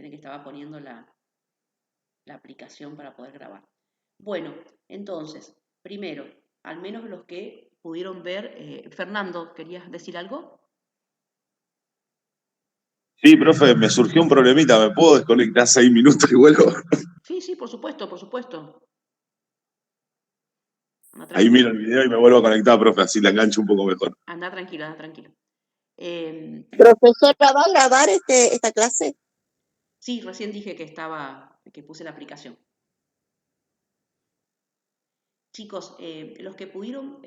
Esperen que estaba poniendo la aplicación para poder grabar. Bueno, entonces, primero, al menos los que pudieron ver, Fernando, ¿querías decir algo? Sí, profe, me surgió un problemita, ¿me puedo desconectar 6 minutos y vuelvo? Sí, por supuesto, por supuesto. Anda Ahí tranquilo, miro el video y me vuelvo a conectar, profe, así la engancho un poco mejor. anda tranquilo, anda tranquilo. Eh, Profesora, ¿va a grabar esta clase? sí, recién dije que puse la aplicación. Chicos, los que pudieron,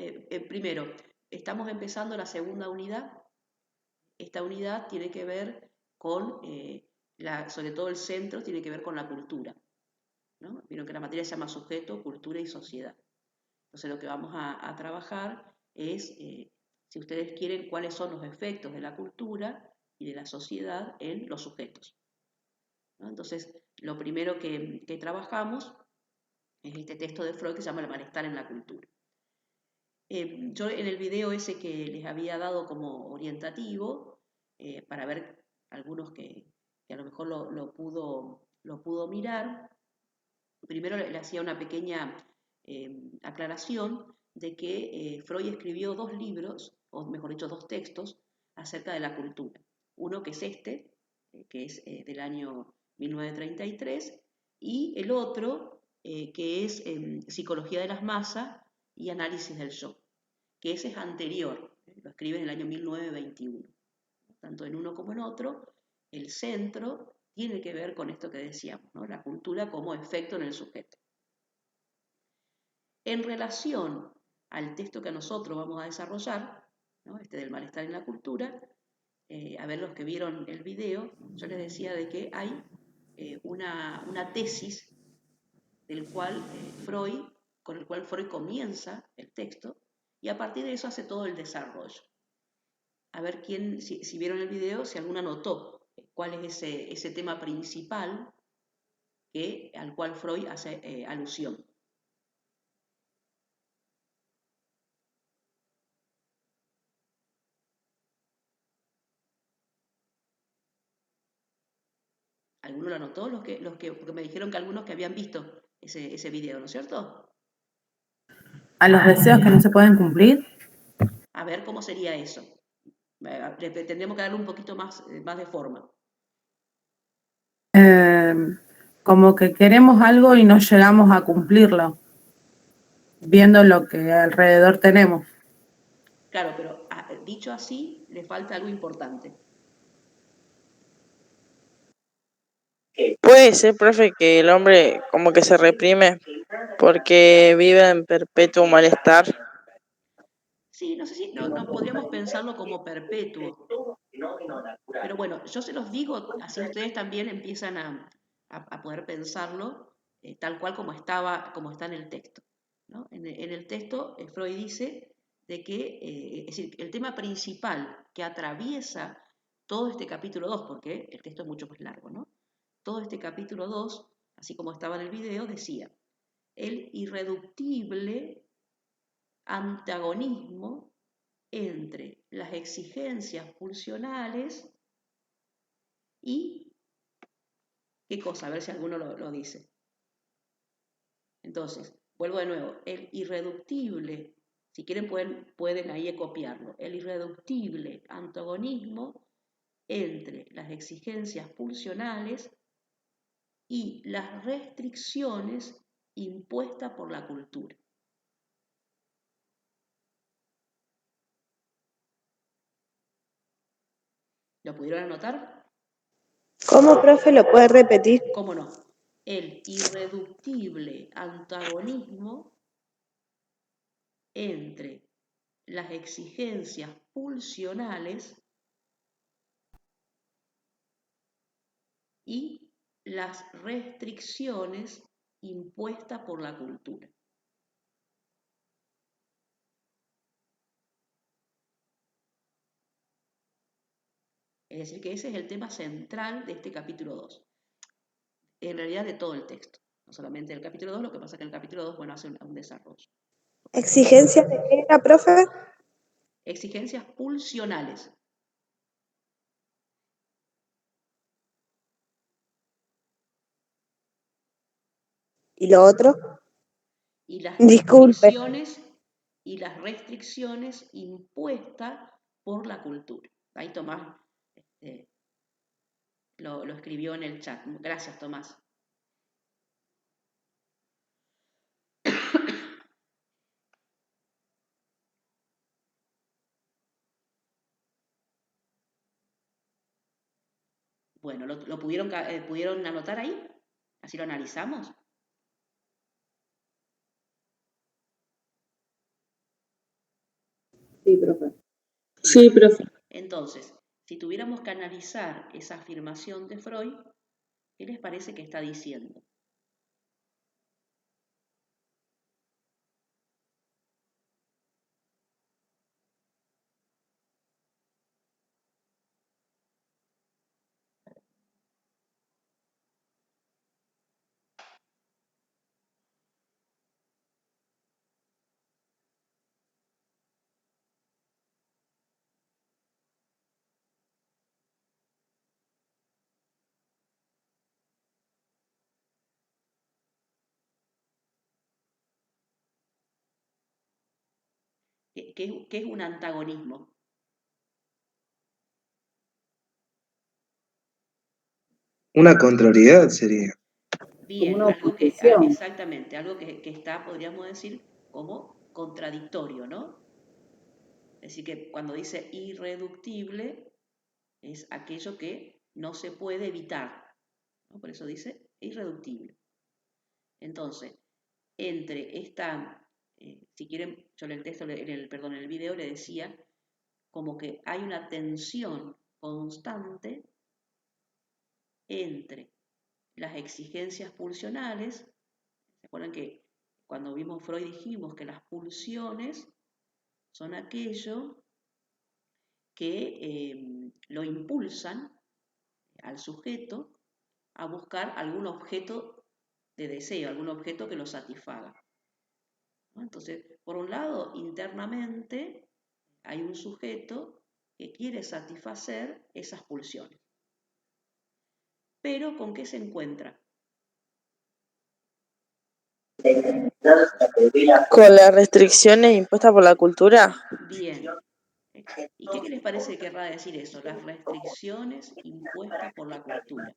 primero, estamos empezando la segunda unidad. Esta unidad tiene que ver con, sobre todo el centro, tiene que ver con la cultura, ¿no? Vieron que la materia se llama sujeto, cultura y sociedad. Entonces lo que vamos a trabajar es, si ustedes quieren, cuáles son los efectos de la cultura y de la sociedad en los sujetos, ¿no? Entonces, lo primero que trabajamos es este texto de Freud que se llama El malestar en la cultura. Yo en el video ese que les había dado como orientativo, para ver algunos que a lo mejor lo pudo mirar, primero le hacía una pequeña aclaración de que Freud escribió dos libros, o mejor dicho, dos textos acerca de la cultura. Uno que es este, que es del año 1933, y el otro que es Psicología de las masas y Análisis del yo, que ese es anterior, lo escribe en el año 1921. Tanto en uno como en otro, el centro tiene que ver con esto que decíamos, ¿no? La cultura como efecto en el sujeto. En relación al texto que nosotros vamos a desarrollar, ¿no? Este del malestar en la cultura, a ver los que vieron el video, yo les decía de que hay una tesis con el cual Freud comienza el texto, y a partir de eso hace todo el desarrollo. A ver si vieron el video, si alguno notó cuál es ese tema principal al cual Freud hace alusión. ¿Alguno lo anotó? Porque me dijeron que algunos que habían visto ese video, ¿no es cierto? ¿A los deseos que no se pueden cumplir? A ver cómo sería eso. Tendríamos que darle un poquito más de forma. Como que queremos algo y no llegamos a cumplirlo, viendo lo que alrededor tenemos. Claro, pero dicho así, le falta algo importante. Puede ser, profe, que el hombre como que se reprime porque vive en perpetuo malestar. Sí, no sé si no podríamos pensarlo como perpetuo, ¿no? Pero bueno, yo se los digo, así ustedes también empiezan a poder pensarlo tal cual como está en el texto, ¿no? En el texto, Freud dice de que, es decir, el tema principal que atraviesa todo este capítulo 2, porque el texto es mucho más largo, ¿no? Todo este capítulo 2, así como estaba en el video, decía, el irreductible antagonismo entre las exigencias pulsionales y, ¿qué cosa? A ver si alguno lo dice. Entonces, vuelvo de nuevo, el irreductible, si quieren pueden ahí copiarlo, el irreductible antagonismo entre las exigencias pulsionales y las restricciones impuestas por la cultura. ¿Lo pudieron anotar? ¿Cómo, profe? ¿Lo puede repetir? ¿Cómo no? El irreductible antagonismo entre las exigencias pulsionales y las restricciones impuestas por la cultura. Es decir, que ese es el tema central de este capítulo 2. En realidad de todo el texto, no solamente del capítulo 2, lo que pasa es que el capítulo 2, bueno, hace un desarrollo. ¿Exigencias de qué era, profe? Exigencias pulsionales. ¿Y lo otro? Y las Disculpe. restricciones, y las restricciones impuestas por la cultura. Ahí Tomás lo escribió en el chat. Gracias, Tomás. Bueno, ¿lo pudieron anotar ahí? Así lo analizamos. Sí, profe. Sí, profe. Entonces, si tuviéramos que analizar esa afirmación de Freud, ¿qué les parece que está diciendo? ¿Qué es un antagonismo? Una contrariedad sería. Como Bien, una algo que, oposición. exactamente, algo que está, podríamos decir, como contradictorio, ¿no? Es decir, que cuando dice irreductible, es aquello que no se puede evitar, ¿no? Por eso dice irreductible. Entonces, entre esta, si quieren, yo en el texto, perdón, en el video le decía como que hay una tensión constante entre las exigencias pulsionales. ¿Se acuerdan que cuando vimos Freud dijimos que las pulsiones son aquello que lo impulsan al sujeto a buscar algún objeto de deseo, algún objeto que lo satisfaga, ¿no? Entonces, por un lado, internamente hay un sujeto que quiere satisfacer esas pulsiones. Pero ¿con qué se encuentra? Con las restricciones impuestas por la cultura. Bien. ¿Y qué les parece que querrá decir eso? Las restricciones impuestas por la cultura.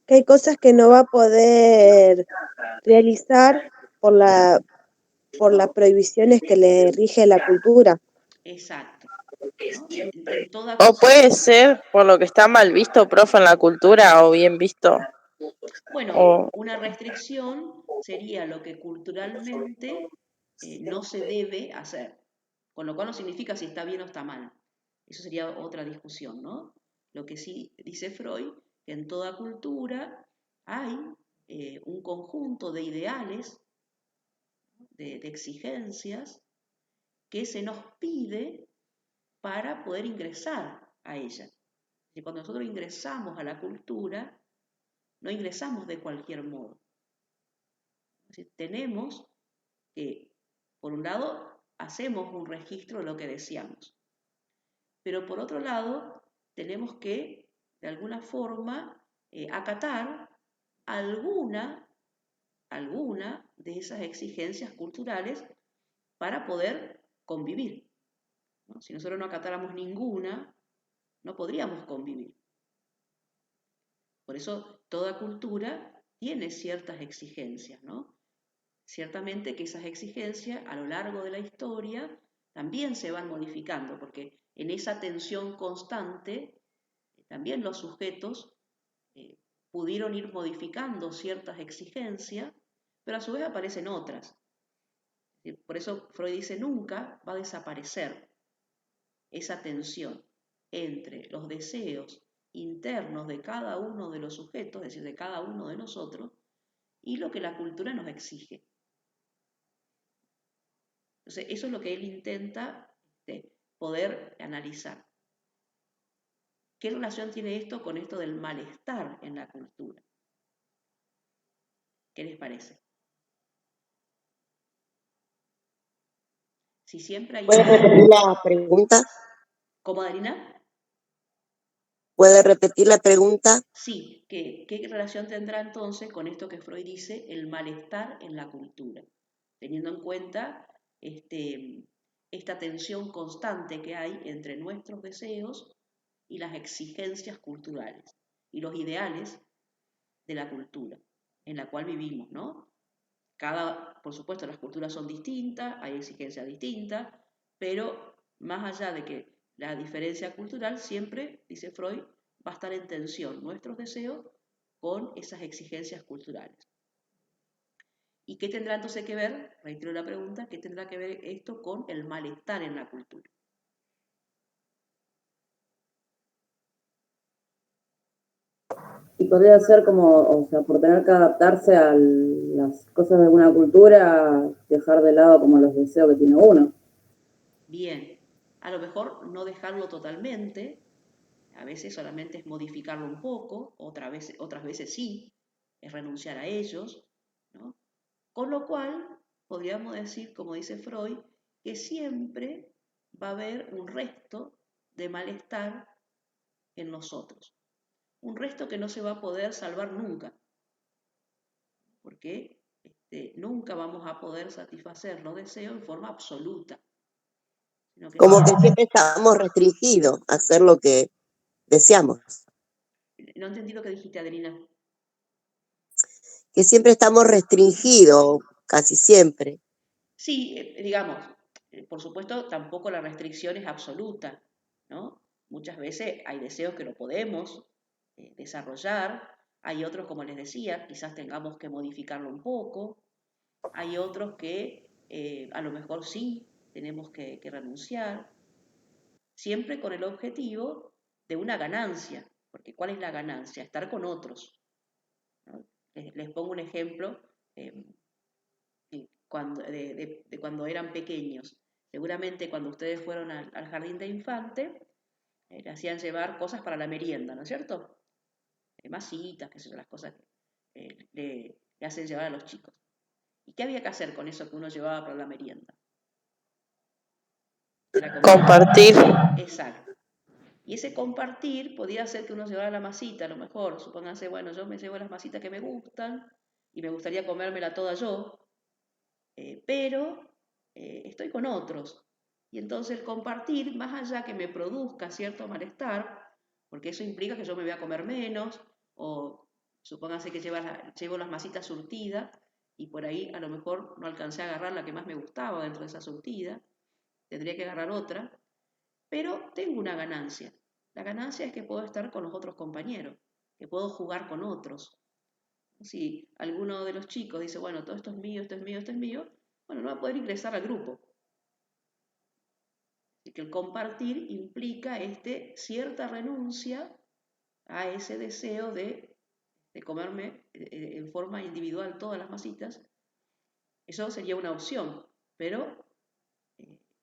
Que hay cosas que no va a poder realizar por por las prohibiciones que le rige la cultura. Exacto, ¿no? En toda O cosa. puede ser por lo que está mal visto, profe, en la cultura, o bien visto. Bueno, O, una restricción sería lo que culturalmente no se debe hacer, con lo cual no significa si está bien o está mal. Eso sería otra discusión, ¿no? Lo que sí dice Freud, que en toda cultura hay un conjunto de ideales, de exigencias, que se nos pide para poder ingresar a ella. Y cuando nosotros ingresamos a la cultura, no ingresamos de cualquier modo. Es decir, tenemos que, por un lado, hacemos un registro de lo que deseamos, pero por otro lado, tenemos que, de alguna forma, acatar alguna, alguna de esas exigencias culturales para poder convivir, ¿no? Si nosotros no acatáramos ninguna, no podríamos convivir. Por eso toda cultura tiene ciertas exigencias, ¿no? Ciertamente que esas exigencias a lo largo de la historia también se van modificando, porque en esa tensión constante también los sujetos eh, pudieron ir modificando ciertas exigencias, pero a su vez aparecen otras. Por eso Freud dice, nunca va a desaparecer esa tensión entre los deseos internos de cada uno de los sujetos, es decir, de cada uno de nosotros, y lo que la cultura nos exige. Entonces, eso es lo que él intenta poder analizar. ¿Qué relación tiene esto con esto del malestar en la cultura? ¿Qué les parece? Si siempre hay ¿Puedes algo... repetir la pregunta? ¿Cómo, Darina? ¿Puede repetir la pregunta? Sí, ¿qué relación tendrá entonces con esto que Freud dice, el malestar en la cultura? Teniendo en cuenta esta tensión constante que hay entre nuestros deseos y las exigencias culturales y los ideales de la cultura en la cual vivimos, ¿no? Por supuesto, las culturas son distintas, hay exigencias distintas, pero más allá de que la diferencia cultural siempre, dice Freud, va a estar en tensión nuestros deseos con esas exigencias culturales. ¿Y qué tendrá entonces que ver, reitero la pregunta, qué tendrá que ver esto con el malestar en la cultura? Y podría ser como, o sea, por tener que adaptarse a las cosas de una cultura, dejar de lado como los deseos que tiene uno. Bien, a lo mejor no dejarlo totalmente, a veces solamente es modificarlo un poco, otras veces sí, es renunciar a ellos, ¿no? Con lo cual, podríamos decir, como dice Freud, que siempre va a haber un resto de malestar en nosotros. Un resto que no se va a poder salvar nunca, porque nunca vamos a poder satisfacer los deseos en forma absoluta. Sino que Como que siempre estamos restringidos a hacer lo que deseamos. No entendí lo que dijiste, Adelina. Que siempre estamos restringidos, casi siempre. Sí, digamos, por supuesto, tampoco la restricción es absoluta, ¿no? Muchas veces hay deseos que no podemos desarrollar, hay otros, como les decía, quizás tengamos que modificarlo un poco, hay otros que a lo mejor sí tenemos que renunciar, siempre con el objetivo de una ganancia, porque ¿cuál es la ganancia? Estar con otros, ¿no? Les pongo un ejemplo. De cuando eran pequeños. Seguramente cuando ustedes fueron al jardín de infante, le hacían llevar cosas para la merienda, ¿no es cierto? Masitas, qué sé yo, las cosas que le hacen llevar a los chicos. ¿Y qué había que hacer con eso que uno llevaba para la merienda? Compartir. Exacto. Y ese compartir podía hacer que uno llevara la masita, a lo mejor, supónganse, bueno, yo me llevo las masitas que me gustan y me gustaría comérmela toda yo, pero estoy con otros. Y entonces el compartir, más allá que me produzca cierto malestar, porque eso implica que yo me voy a comer menos, o supónganse que llevo las masitas surtidas y por ahí a lo mejor no alcancé a agarrar la que más me gustaba dentro de esa surtida, tendría que agarrar otra, pero tengo una ganancia. La ganancia es que puedo estar con los otros compañeros, que puedo jugar con otros. Si alguno de los chicos dice, bueno, todo esto es mío, esto es mío, esto es mío, bueno, no va a poder ingresar al grupo. Así que el compartir implica cierta renuncia a ese deseo de comerme en forma individual todas las masitas. Eso sería una opción, pero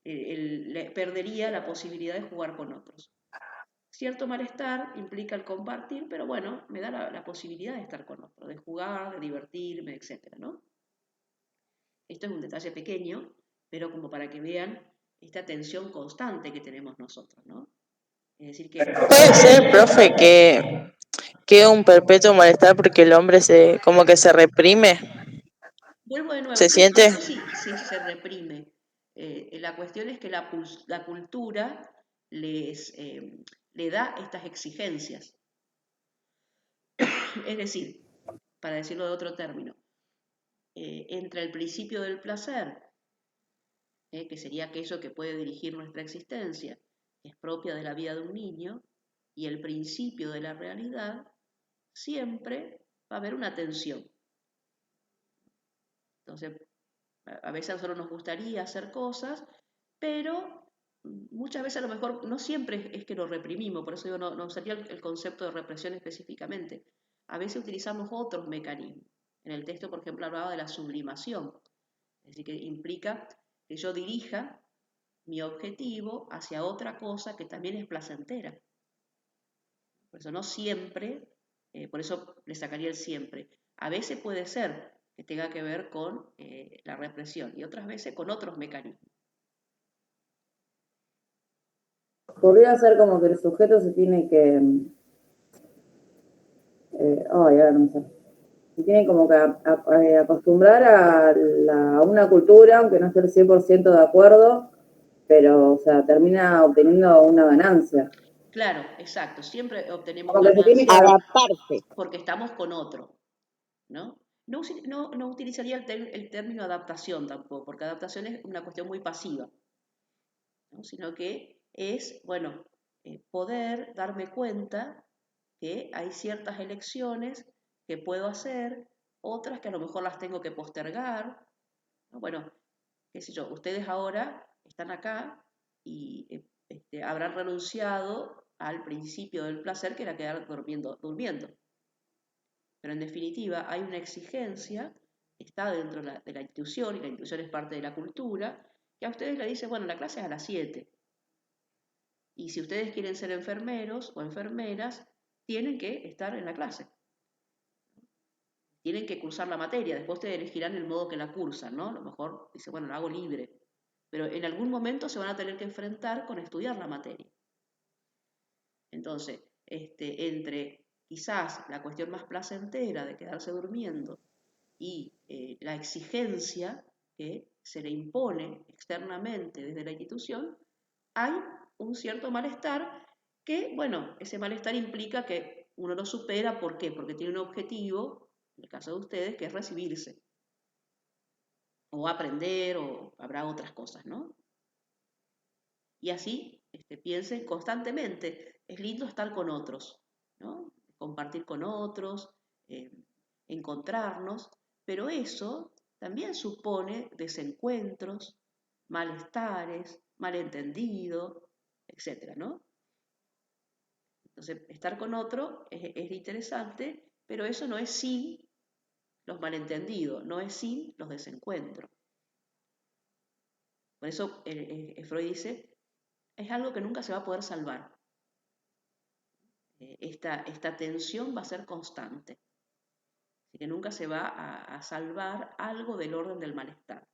perdería la posibilidad de jugar con otros. Cierto malestar implica el compartir, pero bueno, me da la posibilidad de estar con otros, de jugar, de divertirme, etc., ¿no? Esto es un detalle pequeño, pero como para que vean esta tensión constante que tenemos nosotros, ¿no? Es decir, que Puede ser, profe, que quede un perpetuo malestar porque el hombre como que se reprime, vuelvo de nuevo, se yo no siente. sé si se reprime. La cuestión es que la cultura le da estas exigencias. Es decir, para decirlo de otro término, entre el principio del placer, que sería aquello que puede dirigir nuestra existencia, que es propia de la vida de un niño, y el principio de la realidad, siempre va a haber una tensión. Entonces, a veces a nosotros nos gustaría hacer cosas, pero muchas veces a lo mejor no siempre es que lo reprimimos, por eso digo, no usaría el concepto de represión específicamente. A veces utilizamos otros mecanismos. En el texto, por ejemplo, hablaba de la sublimación, es decir, que implica que yo dirija mi objetivo hacia otra cosa que también es placentera. Por eso no siempre, por eso le sacaría el siempre. A veces puede ser que tenga que ver con la represión y otras veces con otros mecanismos. Podría ser como que el sujeto se tiene que ahora no me sale. Se tiene como que acostumbrar a una cultura, aunque no esté el 100% de acuerdo, pero, o sea, termina obteniendo una ganancia. Claro, exacto. Siempre obtenemos Como que se tiene que ganancias Adaptarse. porque estamos con otro, ¿no? No utilizaría el término adaptación tampoco, porque adaptación es una cuestión muy pasiva, ¿no? Sino que es, bueno, poder darme cuenta que hay ciertas elecciones que puedo hacer, otras que a lo mejor las tengo que postergar, ¿no? Bueno, qué sé yo, ustedes ahora están acá y habrán renunciado al principio del placer que era quedar durmiendo. Pero en definitiva hay una exigencia, está dentro de la institución, y la institución es parte de la cultura, que a ustedes le dice, bueno, la clase es a las 7. Y si ustedes quieren ser enfermeros o enfermeras, tienen que estar en la clase. Tienen que cursar la materia, después ustedes elegirán el modo que la cursan, ¿no? A lo mejor dice, bueno, lo hago libre. Pero en algún momento se van a tener que enfrentar con estudiar la materia. Entonces, entre quizás la cuestión más placentera de quedarse durmiendo y la exigencia que se le impone externamente desde la institución, hay un cierto malestar que, bueno, ese malestar implica que uno lo supera. ¿Por qué? Porque tiene un objetivo, en el caso de ustedes, que es recibirse, o aprender, o habrá otras cosas, ¿no? Y así piensen constantemente, es lindo estar con otros, ¿no? Compartir con otros, eh, encontrarnos, pero eso también supone desencuentros, malestares, malentendido, etcétera, ¿no? Entonces, estar con otro es interesante, pero eso no es sin los malentendidos, no es sin los desencuentros. Por eso Freud dice, es algo que nunca se va a poder salvar. Esta tensión va a ser constante. Así que nunca se va a salvar algo del orden del malestar.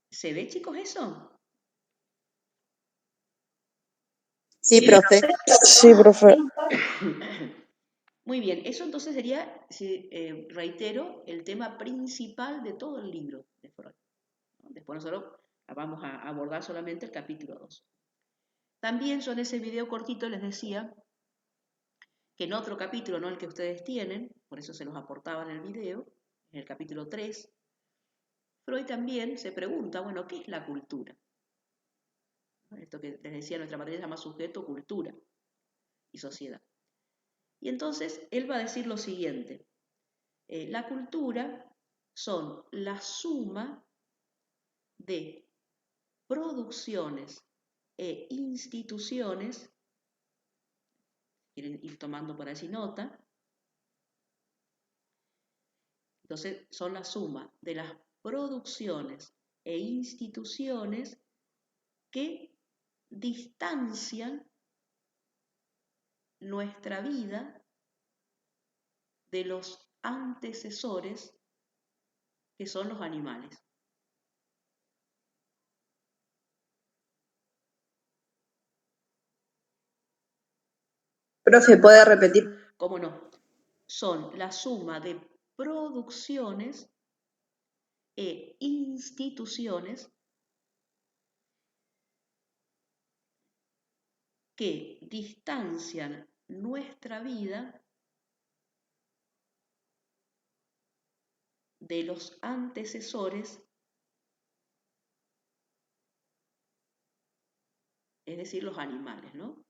¿Se ve, chicos, eso? Sí, profe. Sí, profe. Muy bien, eso entonces sería, reitero, el tema principal de todo el libro de Freud, ¿no? Después nosotros vamos a abordar solamente el capítulo 2. También yo en ese video cortito les decía que en otro capítulo, no el que ustedes tienen, por eso se los aportaba en el video, en el capítulo 3, Freud también se pregunta, bueno, ¿qué es la cultura? Esto que les decía, nuestra materia se llama sujeto, cultura y sociedad. Y entonces él va a decir lo siguiente, la cultura son la suma de producciones e instituciones, quieren ir tomando por así nota, entonces son la suma de las producciones e instituciones que distancian nuestra vida de los antecesores que son los animales. Profe, ¿puede repetir? ¿Cómo no? Son la suma de producciones e instituciones que distancian nuestra vida de los antecesores, es decir, los animales, ¿no?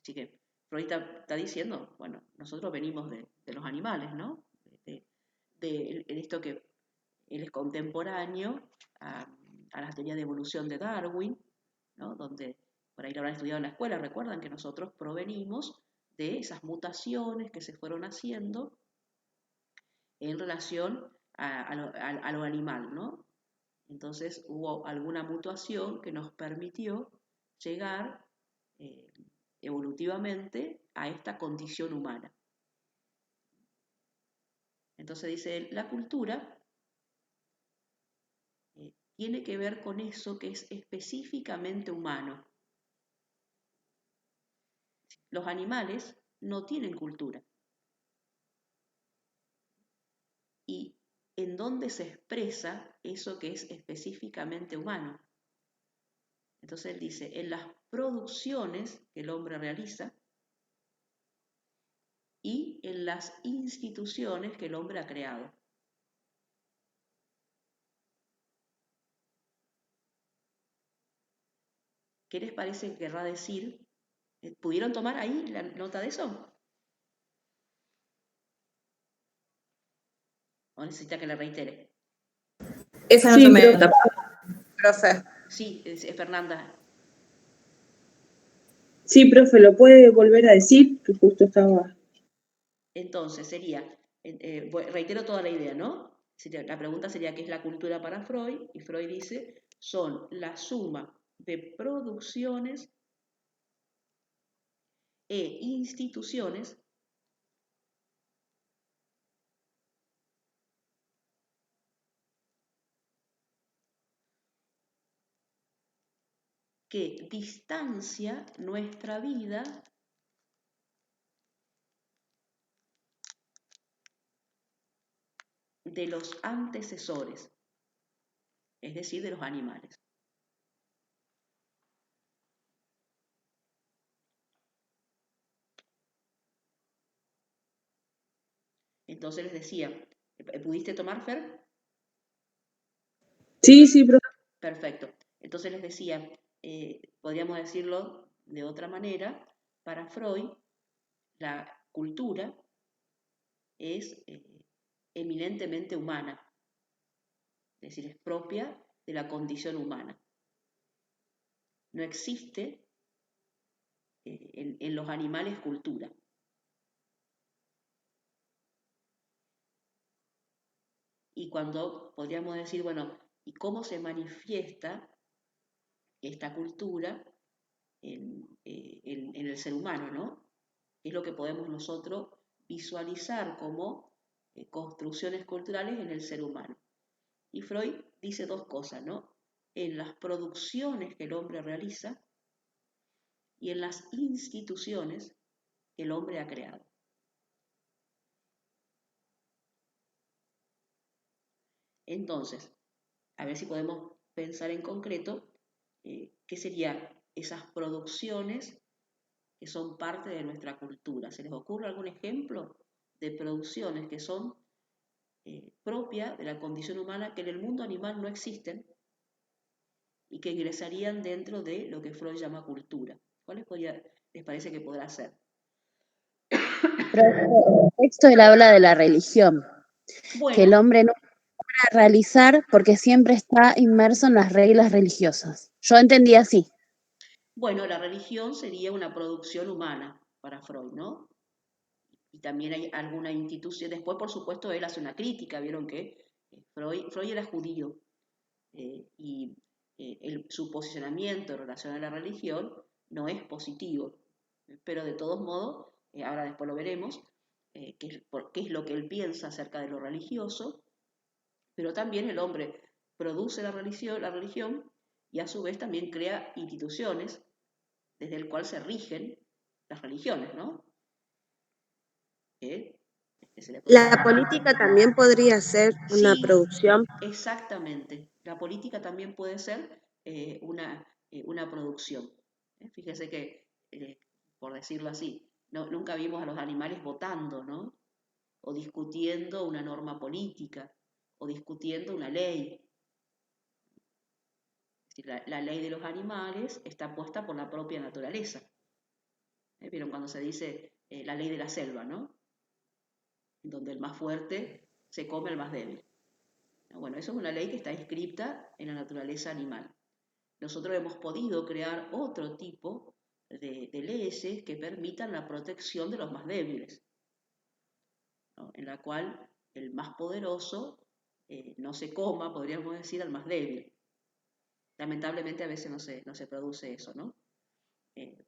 Así que Freud está diciendo, bueno, nosotros venimos de los animales, ¿no? De esto que él es contemporáneo a la teoría de evolución de Darwin, ¿no? Donde por ahí lo habrán estudiado en la escuela, recuerdan que nosotros provenimos de esas mutaciones que se fueron haciendo en relación a lo animal, ¿no? Entonces hubo alguna mutación que nos permitió llegar evolutivamente a esta condición humana. Entonces dice él, la cultura tiene que ver con eso que es específicamente humano. Los animales no tienen cultura. ¿Y en dónde se expresa eso que es específicamente humano? Entonces él dice, en las producciones que el hombre realiza y en las instituciones que el hombre ha creado. ¿Qué les parece que querrá decir? ¿Pudieron tomar ahí la nota de eso? ¿O necesita que le reitere? Esa no Sí, se me profe. nota, profe. Sí, Fernanda. Sí, profe, ¿lo puede volver a decir? Que justo estaba... Entonces sería, reitero toda la idea, ¿no? La pregunta sería, ¿qué es la cultura para Freud? Y Freud dice, son la suma de producciones e instituciones que distancia nuestra vida de los antecesores, es decir, de los animales. Entonces les decía, ¿pudiste tomar, Fer? Sí, profe. Perfecto. Entonces les decía, podríamos decirlo de otra manera, para Freud, la cultura es eminentemente humana, es decir, es propia de la condición humana. No existe en los animales cultura. Y cuando podríamos decir, bueno, ¿y cómo se manifiesta esta cultura en el ser humano, ¿no? Es lo que podemos nosotros visualizar como construcciones culturales en el ser humano. Y Freud dice dos cosas, ¿no? En las producciones que el hombre realiza y en las instituciones que el hombre ha creado. Entonces, a ver si podemos pensar en concreto qué serían esas producciones que son parte de nuestra cultura. ¿Se les ocurre algún ejemplo de producciones que son propias de la condición humana, que en el mundo animal no existen y que ingresarían dentro de lo que Freud llama cultura? ¿Cuáles les parece que podrá ser? Pero el texto él habla de la religión, que el Bueno, hombre no puede realizar porque siempre está inmerso en las reglas religiosas. Yo entendí así. bueno, la religión sería una producción humana para Freud, ¿no? Y también hay alguna institución. Después, por supuesto, él hace una crítica. Vieron que Freud era judío y su posicionamiento en relación a la religión no es positivo. Pero de todos modos, ahora después lo veremos, qué es lo que él piensa acerca de lo religioso. Pero también el hombre produce la religión y a su vez también crea instituciones desde el cual se rigen las religiones, ¿no? La política también podría ser una Sí, producción. exactamente. La política también puede ser una producción. Fíjese que, por decirlo así, nunca vimos a los animales votando, ¿no? O discutiendo una norma política, o discutiendo una ley. Es decir, la ley de los animales está puesta por la propia naturaleza. ¿Vieron cuando se dice la ley de la selva, ¿no? Donde el más fuerte se come al más débil. Bueno, eso es una ley que está inscripta en la naturaleza animal. Nosotros hemos podido crear otro tipo de leyes que permitan la protección de los más débiles, ¿no? En la cual el más poderoso no se coma, podríamos decir, al más débil. Lamentablemente a veces no se produce eso, ¿no?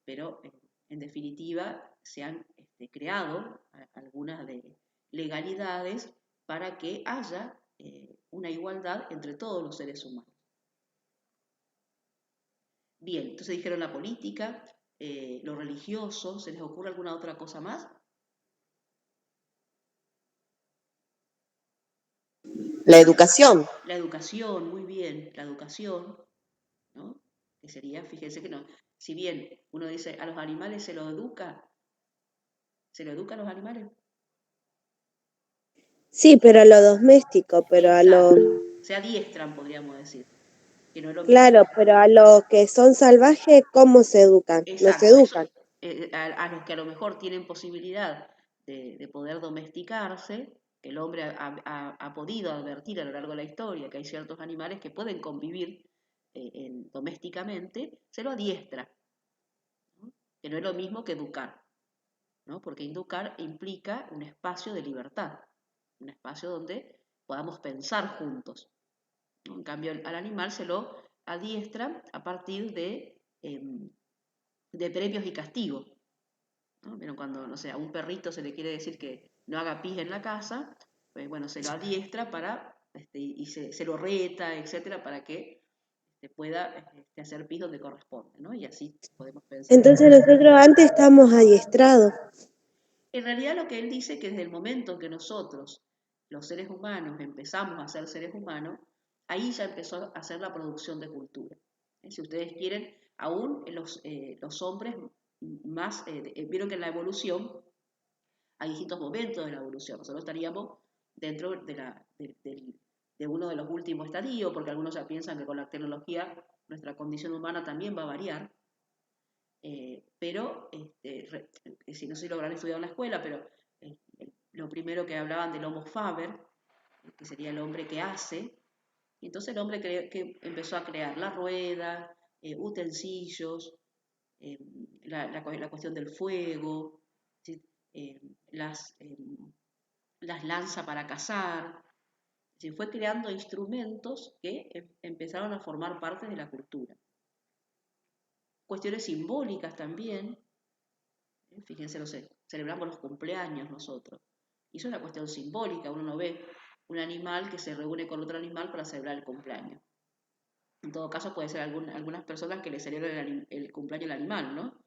Pero en definitiva se han creado algunas legalidades para que haya una igualdad entre todos los seres humanos. Bien, entonces dijeron la política, lo religioso. ¿Se les ocurre alguna otra cosa más? La educación. La educación, muy bien, la educación, ¿no? Que sería, fíjense que no, si bien uno dice a los animales ¿se lo educa a los animales? Sí, pero a lo doméstico, pero a lo... Exacto, se adiestran, podríamos decir, que no es lo mismo. Claro, pero a los que son salvajes, ¿cómo se educan? No se Exacto, educan. a los que a lo mejor tienen posibilidad de poder domesticarse, que el hombre ha podido advertir a lo largo de la historia que hay ciertos animales que pueden convivir domésticamente, se lo adiestra, ¿no? Que no es lo mismo que educar, ¿no? Porque educar implica un espacio de libertad, un espacio donde podamos pensar juntos, ¿no? En cambio, al animal se lo adiestra a partir de premios y castigos, ¿no? Pero cuando, no sé, a un perrito se le quiere decir que no haga pis en la casa, pues bueno, se lo adiestra para, y se lo reta, etcétera, para que pueda hacer pis donde corresponde, ¿no? Y así podemos pensar. Entonces nosotros antes estamos adiestrados. En realidad lo que él dice que desde el momento que nosotros, los seres humanos, empezamos a ser seres humanos, ahí ya empezó a hacer la producción de cultura. Si ustedes quieren, aún los hombres más, vieron que en la evolución hay distintos momentos de la evolución. Nosotros estaríamos dentro de uno de los últimos estadios, porque algunos ya piensan que con la tecnología nuestra condición humana también va a variar. Pero, si no sé si lo habrán estudiado en la escuela, pero lo primero que hablaban del Homo Faber, que sería el hombre que hace, y entonces el hombre que empezó a crear la rueda, utensilios, la cuestión del fuego, ¿sí? Eh, las, eh, las lanzas para cazar, ¿sí? Fue creando instrumentos que empezaron a formar parte de la cultura. Cuestiones simbólicas también. Fíjense, no sé, celebramos los cumpleaños nosotros. Y eso es una cuestión simbólica, uno no ve un animal que se reúne con otro animal para celebrar el cumpleaños. En todo caso puede ser algunas personas que le celebran el cumpleaños al animal, ¿no?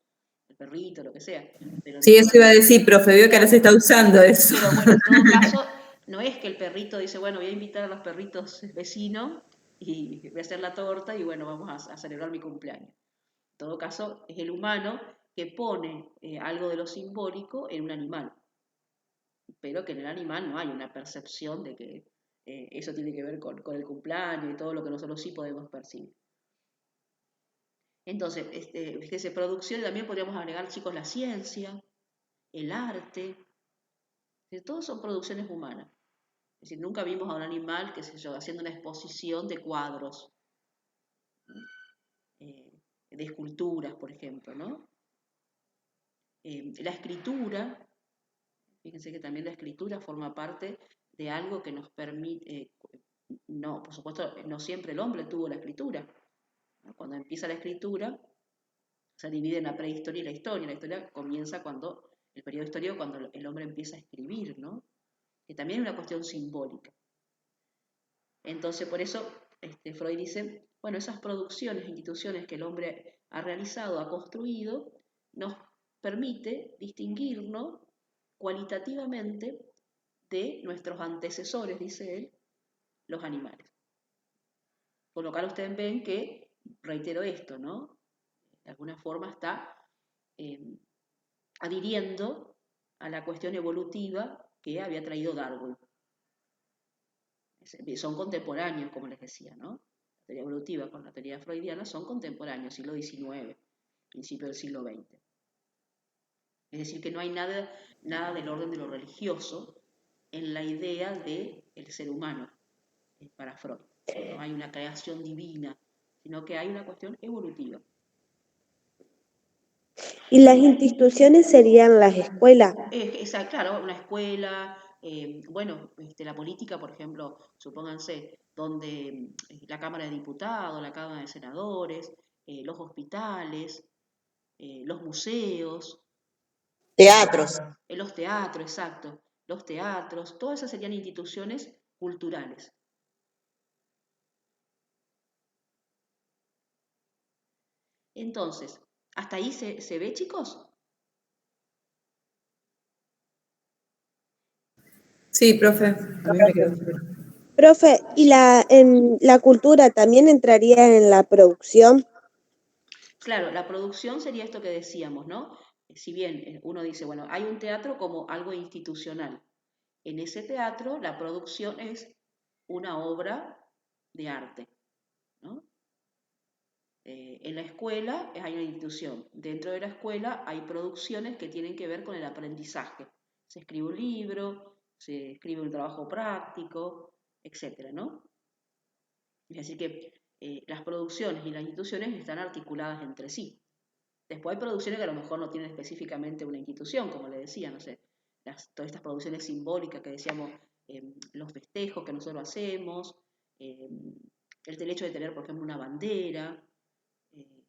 El perrito, lo que sea. Pero Sí, eso iba a decir, profe, veo que ahora se está usando eso. Pero bueno, en todo caso, no es que el perrito dice, bueno, voy a invitar a los perritos vecinos y voy a hacer la torta y bueno, vamos a celebrar mi cumpleaños. En todo caso, es el humano que pone algo de lo simbólico en un animal, pero que en el animal no hay una percepción de que eso tiene que ver con el cumpleaños y todo lo que nosotros sí podemos percibir. Entonces, fíjese, producción, también podríamos agregar, chicos, la ciencia, el arte, todos son producciones humanas. Es decir, nunca vimos a un animal, qué sé yo, haciendo una exposición de cuadros, de esculturas, por ejemplo, ¿no? La escritura, fíjense que también la escritura forma parte de algo que nos permite, no, por supuesto, no siempre el hombre tuvo la escritura, ¿no? Cuando empieza la escritura, se divide en la prehistoria y la historia. La historia comienza cuando, el periodo histórico, cuando el hombre empieza a escribir, ¿no? Que también es una cuestión simbólica. Entonces, por eso, Freud dice, bueno, esas producciones, instituciones que el hombre ha realizado, ha construido, nos permite distinguirnos cualitativamente de nuestros antecesores, dice él, los animales. Con lo cual ustedes ven que, reitero esto, ¿no? De alguna forma está adhiriendo a la cuestión evolutiva que había traído Darwin. Son contemporáneos, como les decía, ¿no? La teoría evolutiva con la teoría freudiana son contemporáneos, siglo XIX, principio del siglo XX. Es decir, que no hay nada del orden de lo religioso en la idea del ser humano para Freud. No hay una creación divina, sino que hay una cuestión evolutiva. Y las instituciones serían las escuelas. Claro, una escuela, bueno, la política, por ejemplo, supónganse, donde la Cámara de Diputados, la Cámara de Senadores, los hospitales, los museos, Teatros. los teatros, exacto, los teatros, todas esas serían instituciones culturales. Entonces, ¿Hasta ahí se ve, chicos? Sí, profe, a mí me quedó claro. Profe, ¿y en la cultura también entraría en la producción? Claro, la producción sería esto que decíamos, ¿no? Si bien uno dice, bueno, hay un teatro como algo institucional. En ese teatro la producción es una obra de arte, ¿no? En la escuela hay una institución. Dentro de la escuela hay producciones que tienen que ver con el aprendizaje. Se escribe un libro, se escribe un trabajo práctico, etcétera, ¿no? Es decir que las producciones y las instituciones están articuladas entre sí. Después hay producciones que a lo mejor no tienen específicamente una institución, como le decía, no sé, todas estas producciones simbólicas que decíamos, los festejos que nosotros hacemos, el hecho de tener, por ejemplo, una bandera, eh,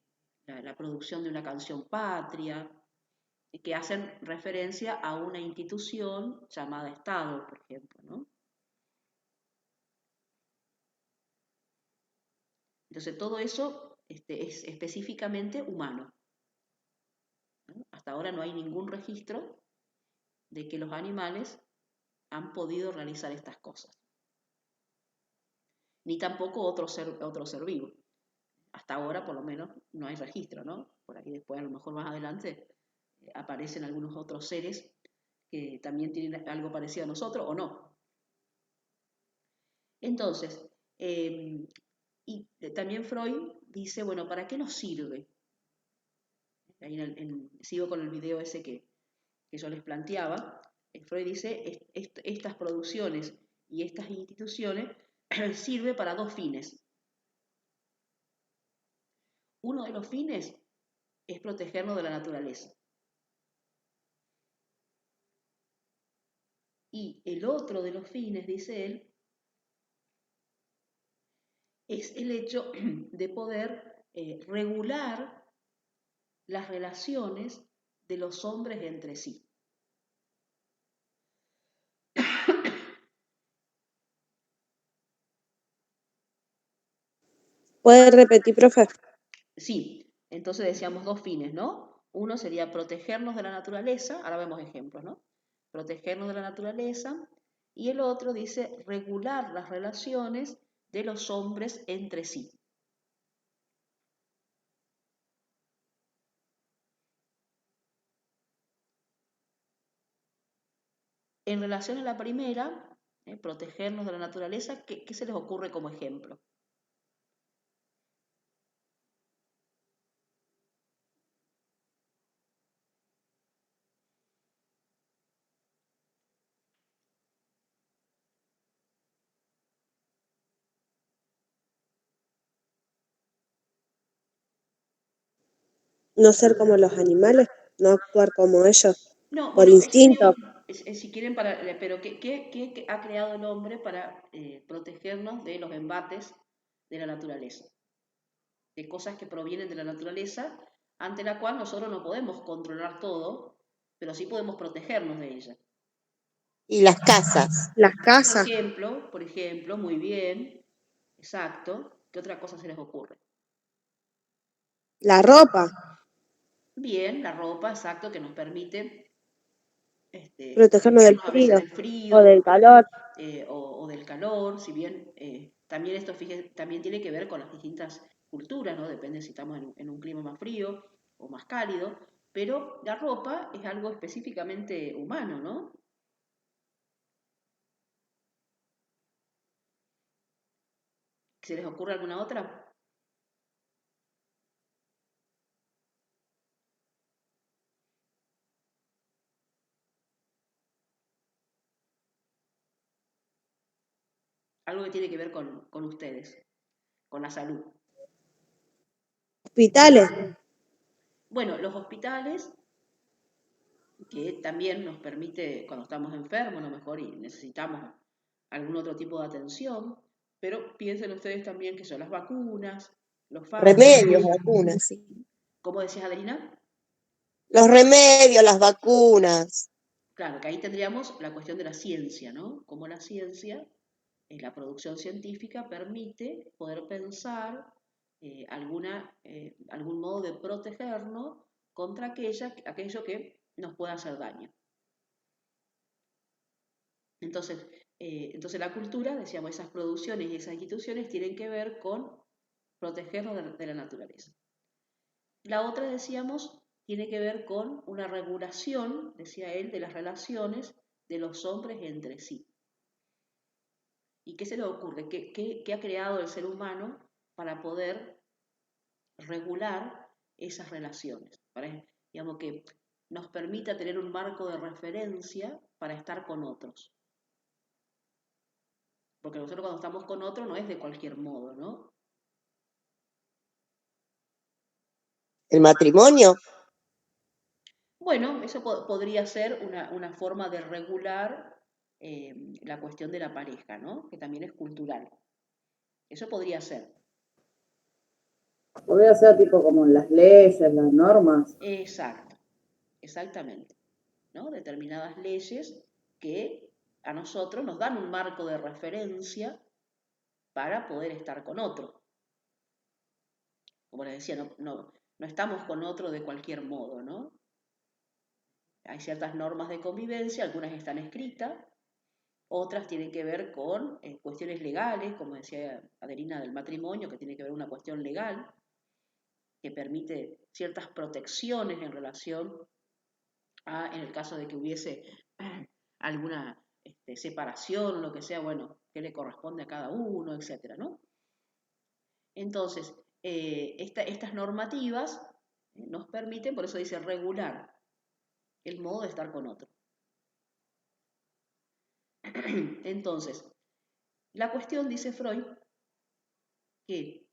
la producción de una canción patria, que hacen referencia a una institución llamada Estado, por ejemplo, ¿no? Entonces todo eso es específicamente humano, ¿no? Hasta ahora no hay ningún registro de que los animales han podido realizar estas cosas, ni tampoco otro ser vivo. Hasta ahora, por lo menos, no hay registro, ¿no? Por ahí después, a lo mejor más adelante, aparecen algunos otros seres que también tienen algo parecido a nosotros o no. Entonces, y también Freud dice, bueno, ¿para qué nos sirve? Ahí sigo con el video ese que yo les planteaba. Freud dice, estas producciones y estas instituciones sirve para dos fines. Uno de los fines es protegernos de la naturaleza. Y el otro de los fines, dice él, es el hecho de poder regular las relaciones de los hombres entre sí. ¿Puede repetir, profe? Sí, entonces decíamos dos fines, ¿no? Uno sería protegernos de la naturaleza, ahora vemos ejemplos, ¿no? Protegernos de la naturaleza, y el otro dice regular las relaciones de los hombres entre sí. En relación a la primera, protegernos de la naturaleza, ¿qué se les ocurre como ejemplo? No ser como los animales, no actuar como ellos, No, por bueno, instinto. si quieren, pero ¿qué ha creado el hombre para protegernos de los embates de la naturaleza? De cosas que provienen de la naturaleza, ante la cual nosotros no podemos controlar todo, pero sí podemos protegernos de ella. Y las casas. Las casas. Por ejemplo, muy bien, exacto. ¿Qué otra cosa se les ocurre? La ropa. Bien, la ropa, exacto, que nos permite Protegernos del protegernos a veces frío del o frío del calor. o del calor, si bien también esto también tiene que ver con las distintas culturas, ¿no? Depende si estamos en un clima más frío o más cálido, pero la ropa es algo específicamente humano, ¿no? ¿Se les ocurre alguna otra? Algo que tiene que ver con ustedes, con la salud. Hospitales. Bueno, los hospitales, que también nos permite, cuando estamos enfermos, a lo mejor y necesitamos algún otro tipo de atención, pero piensen ustedes también que son las vacunas, los Remedios, fármacos. vacunas, sí. ¿Cómo decías, Adelina? Los remedios, las vacunas. Claro, que ahí tendríamos la cuestión de la ciencia, ¿no? Cómo la ciencia, la producción científica, permite poder pensar algún modo de protegernos contra aquello que nos pueda hacer daño. Entonces la cultura, decíamos, esas producciones y esas instituciones tienen que ver con protegernos de la naturaleza. La otra, decíamos, tiene que ver con una regulación, decía él, de las relaciones de los hombres entre sí. ¿Y qué se le ocurre? ¿Qué ha creado el ser humano para poder regular esas relaciones? Digamos, que nos permita tener un marco de referencia para estar con otros. Porque nosotros cuando estamos con otro no es de cualquier modo, ¿no? ¿El matrimonio? Bueno, eso podría ser una forma de regular la cuestión de la pareja, ¿no? Que también es cultural. Eso podría ser. Podría ser tipo como las leyes, las normas. Exacto, exactamente, ¿no? Determinadas leyes que a nosotros nos dan un marco de referencia para poder estar con otro. Como les decía, no estamos con otro de cualquier modo, ¿no? Hay ciertas normas de convivencia, algunas están escritas, otras tienen que ver con cuestiones legales, como decía Adelina del matrimonio, que tiene que ver con una cuestión legal, que permite ciertas protecciones en relación a, en el caso de que hubiese alguna separación o lo que sea, bueno, qué le corresponde a cada uno, etcétera, ¿no? Entonces, estas normativas nos permiten, por eso dice, regular el modo de estar con otro. Entonces, la cuestión, dice Freud, que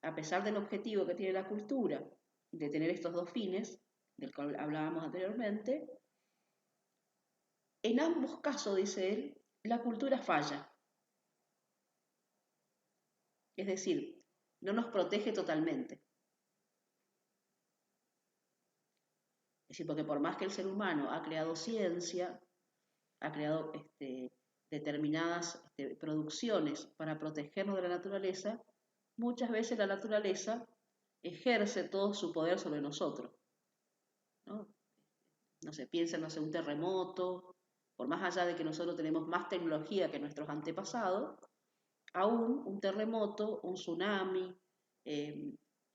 a pesar del objetivo que tiene la cultura de tener estos dos fines, del que hablábamos anteriormente, en ambos casos, dice él, la cultura falla. Es decir, no nos protege totalmente. Es decir, porque por más que el ser humano ha creado ciencia, ha creado determinadas producciones para protegernos de la naturaleza, muchas veces la naturaleza ejerce todo su poder sobre nosotros, ¿no? No sé, piensen, no sé, un terremoto, por más allá de que nosotros tenemos más tecnología que nuestros antepasados, aún un terremoto, un tsunami,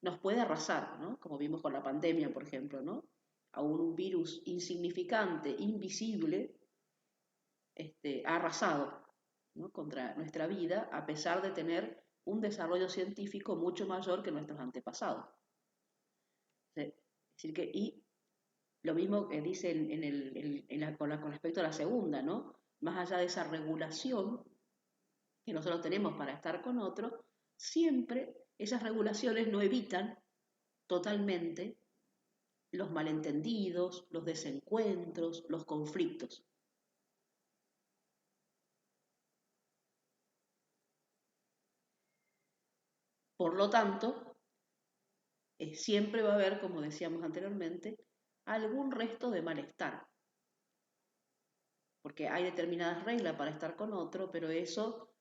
nos puede arrasar, ¿no? Como vimos con la pandemia, por ejemplo, ¿no? Aún un virus insignificante, invisible, ha arrasado, ¿no? Contra nuestra vida, a pesar de tener un desarrollo científico mucho mayor que nuestros antepasados. Es decir, y lo mismo que dice con respecto a la segunda, ¿no? Más allá de esa regulación que nosotros tenemos para estar con otro, siempre esas regulaciones no evitan totalmente los malentendidos, los desencuentros, los conflictos. Por lo tanto, siempre va a haber, como decíamos anteriormente, algún resto de malestar. Porque hay determinadas reglas para estar con otro, pero eso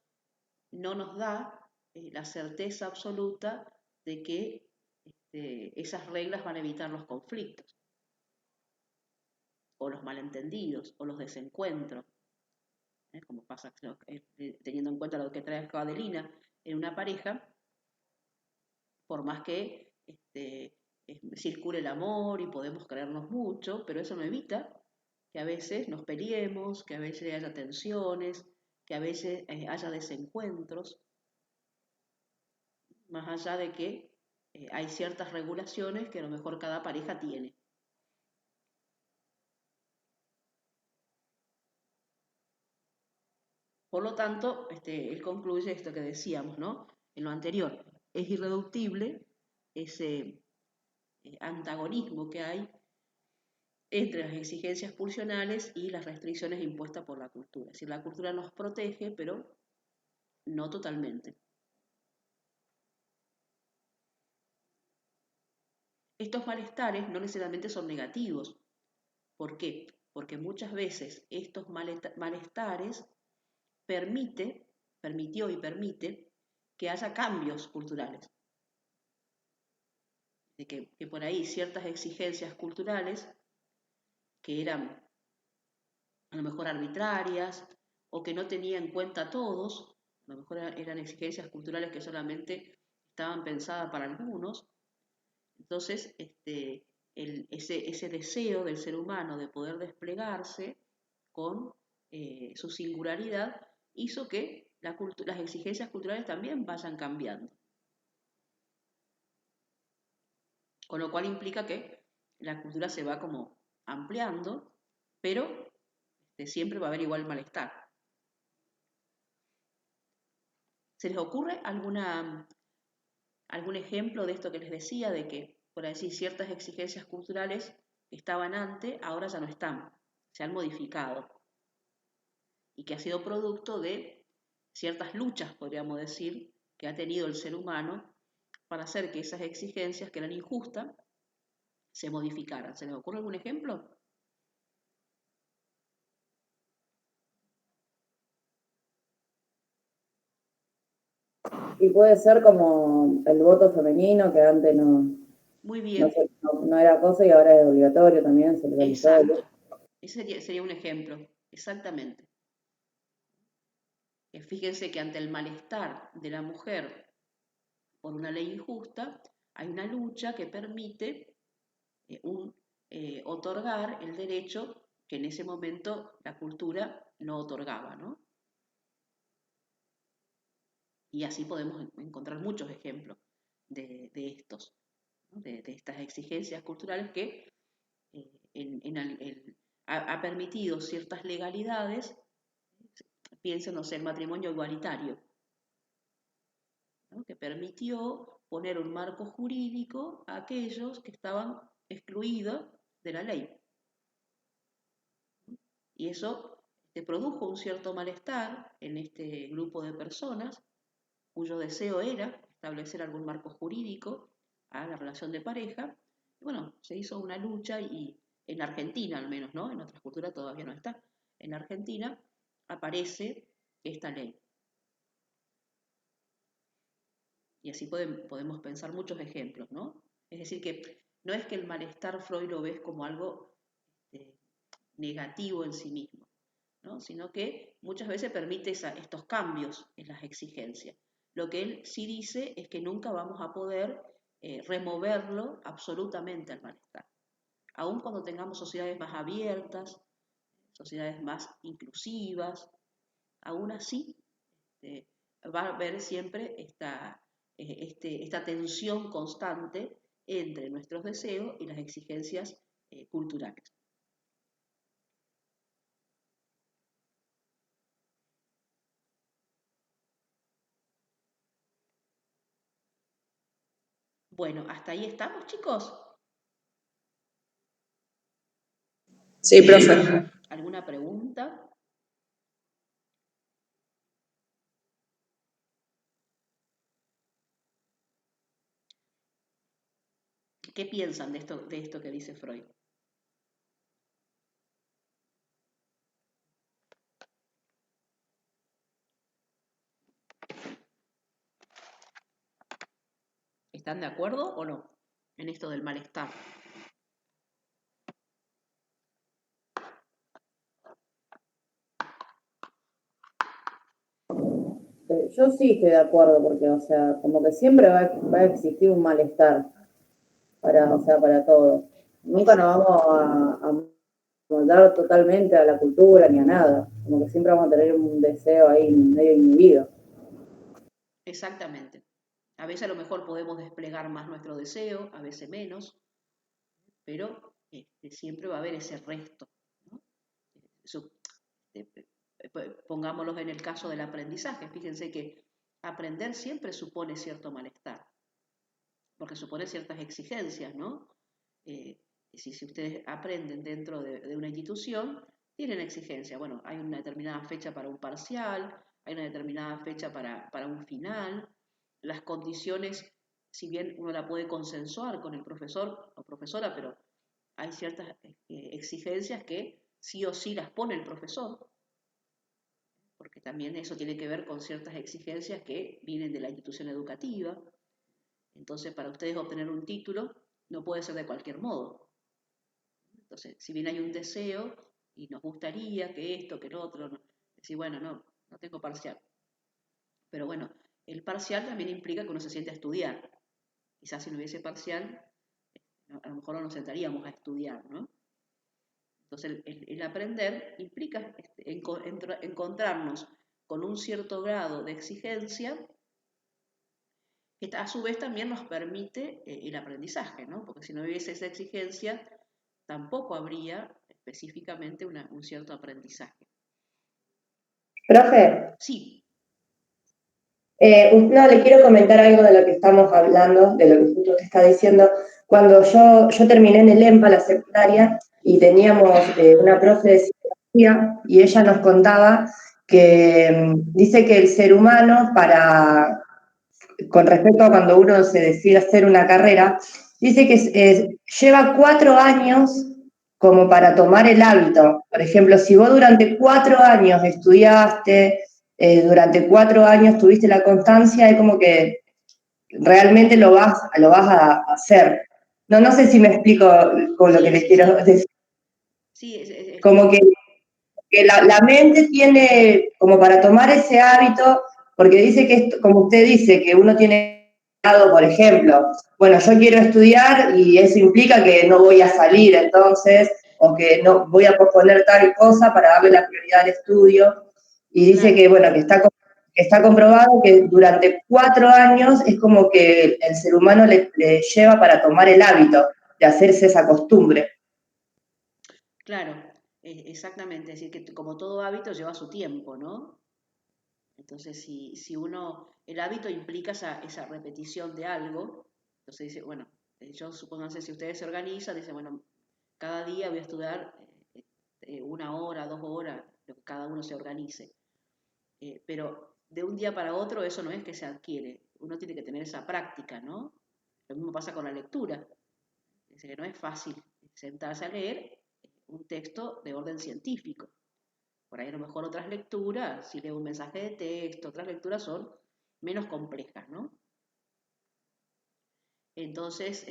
no nos da la certeza absoluta de que esas reglas van a evitar los conflictos, o los malentendidos, o los desencuentros, como pasa teniendo en cuenta lo que trae Adelina en una pareja, por más que circule el amor y podemos querernos mucho, pero eso no evita que a veces nos peleemos, que a veces haya tensiones, que a veces haya desencuentros, más allá de que hay ciertas regulaciones que a lo mejor cada pareja tiene. Por lo tanto, él concluye esto que decíamos, ¿no? En lo anterior, es irreductible ese antagonismo que hay entre las exigencias pulsionales y las restricciones impuestas por la cultura. Es decir, la cultura nos protege, pero no totalmente. Estos malestares no necesariamente son negativos. ¿Por qué? Porque muchas veces estos malestares permitió y permite que haya cambios culturales. de que por ahí ciertas exigencias culturales que eran a lo mejor arbitrarias o que no tenía en cuenta a todos, a lo mejor eran exigencias culturales que solamente estaban pensadas para algunos. Entonces, ese deseo del ser humano de poder desplegarse con su singularidad hizo que las exigencias culturales también vayan cambiando. Con lo cual implica que la cultura se va como ampliando, pero siempre va a haber igual malestar. ¿Se les ocurre algún ejemplo de esto que les decía, de que, por decir, ciertas exigencias culturales que estaban antes, ahora ya no están, se han modificado, y que ha sido producto de ciertas luchas, podríamos decir, que ha tenido el ser humano para hacer que esas exigencias que eran injustas se modificaran? ¿Se les ocurre algún ejemplo? Y puede ser como el voto femenino, que antes Muy bien, no era cosa y ahora es obligatorio también, se legalizó. exacto. Ese sería un ejemplo, exactamente. Fíjense que ante el malestar de la mujer por una ley injusta, hay una lucha que permite otorgar el derecho que en ese momento la cultura no otorgaba, ¿no? Y así podemos encontrar muchos ejemplos de estos, ¿no? de estas exigencias culturales que ha permitido ciertas legalidades. Piensen, no sé, el matrimonio igualitario, ¿no? Que permitió poner un marco jurídico a aquellos que estaban excluidos de la ley. Y eso produjo un cierto malestar en este grupo de personas cuyo deseo era establecer algún marco jurídico a la relación de pareja. Y bueno, se hizo una lucha y en Argentina al menos, ¿no? En otras culturas todavía no está. En Argentina aparece esta ley. Y así podemos pensar muchos ejemplos, ¿no? Es decir, que no es que el malestar Freud lo ves como algo negativo en sí mismo, ¿no? Sino que muchas veces permite estos cambios en las exigencias. Lo que él sí dice es que nunca vamos a poder removerlo absolutamente al malestar. Aun cuando tengamos sociedades más abiertas, sociedades más inclusivas, aún así va a haber siempre esta tensión constante entre nuestros deseos y las exigencias culturales. Bueno, ¿hasta ahí estamos, chicos? Sí, profe. ¿Alguna pregunta? ¿Qué piensan de esto que dice Freud? ¿Están de acuerdo o no en esto del malestar? Yo sí estoy de acuerdo, porque, o sea, como que siempre va a existir un malestar o sea, para todos. Nunca nos vamos a moldar totalmente a la cultura ni a nada. Como que siempre vamos a tener un deseo ahí medio inhibido. Exactamente. A veces a lo mejor podemos desplegar más nuestro deseo, a veces menos, pero siempre va a haber ese resto, ¿no? Pongámoslo en el caso del aprendizaje. Fíjense que aprender siempre supone cierto malestar, porque supone ciertas exigencias, ¿no? Si ustedes aprenden dentro de una institución, tienen exigencias. Bueno, hay una determinada fecha para un parcial, hay una determinada fecha para un final. Las condiciones, si bien uno la puede consensuar con el profesor o profesora, pero hay ciertas exigencias que sí o sí las pone el profesor, porque también eso tiene que ver con ciertas exigencias que vienen de la institución educativa. Entonces, para ustedes obtener un título, no puede ser de cualquier modo. Entonces, si bien hay un deseo y nos gustaría que esto, que lo otro, decir, bueno, no tengo parcial. Pero bueno, el parcial también implica que uno se siente a estudiar. Quizás si no hubiese parcial, a lo mejor no nos sentaríamos a estudiar, ¿no? Entonces, el aprender implica encontrarnos con un cierto grado de exigencia que a su vez también nos permite el aprendizaje, ¿no? Porque si no hubiese esa exigencia, tampoco habría específicamente un cierto aprendizaje. Profe, Sí, no, le quiero comentar algo de lo que estamos hablando, de lo que justo te está diciendo. Cuando yo terminé en el EMPA, la secundaria, y teníamos una profe de psicología, y ella nos contaba que dice que el ser humano, con respecto a cuando uno se decide hacer una carrera, dice que lleva 4 años como para tomar el hábito. Por ejemplo, si vos durante 4 años estudiaste, durante 4 años tuviste la constancia, es como que realmente lo vas a hacer. No sé si me explico con lo que les quiero decir. Sí, Como que la mente tiene como para tomar ese hábito, porque dice que, como usted dice, que uno tiene, por ejemplo, bueno, yo quiero estudiar y eso implica que no voy a salir entonces, o que no voy a posponer tal cosa para darle la prioridad al estudio, y dice claro. que, bueno, que está comprobado que durante 4 años es como que el ser humano le lleva para tomar el hábito de hacerse esa costumbre. Claro, exactamente. Es decir, que como todo hábito lleva su tiempo, ¿no? Entonces, si el hábito implica esa repetición de algo, entonces dice, bueno, yo supónganse, si ustedes se organizan, dice, bueno, cada día voy a estudiar 1 hora, 2 horas, lo que cada uno se organice. Pero de un día para otro eso no es que se adquiere, uno tiene que tener esa práctica, ¿no? Lo mismo pasa con la lectura. Dice que no es fácil sentarse a leer un texto de orden científico. Por ahí a lo mejor otras lecturas, si leo un mensaje de texto, otras lecturas son menos complejas, ¿no? Entonces,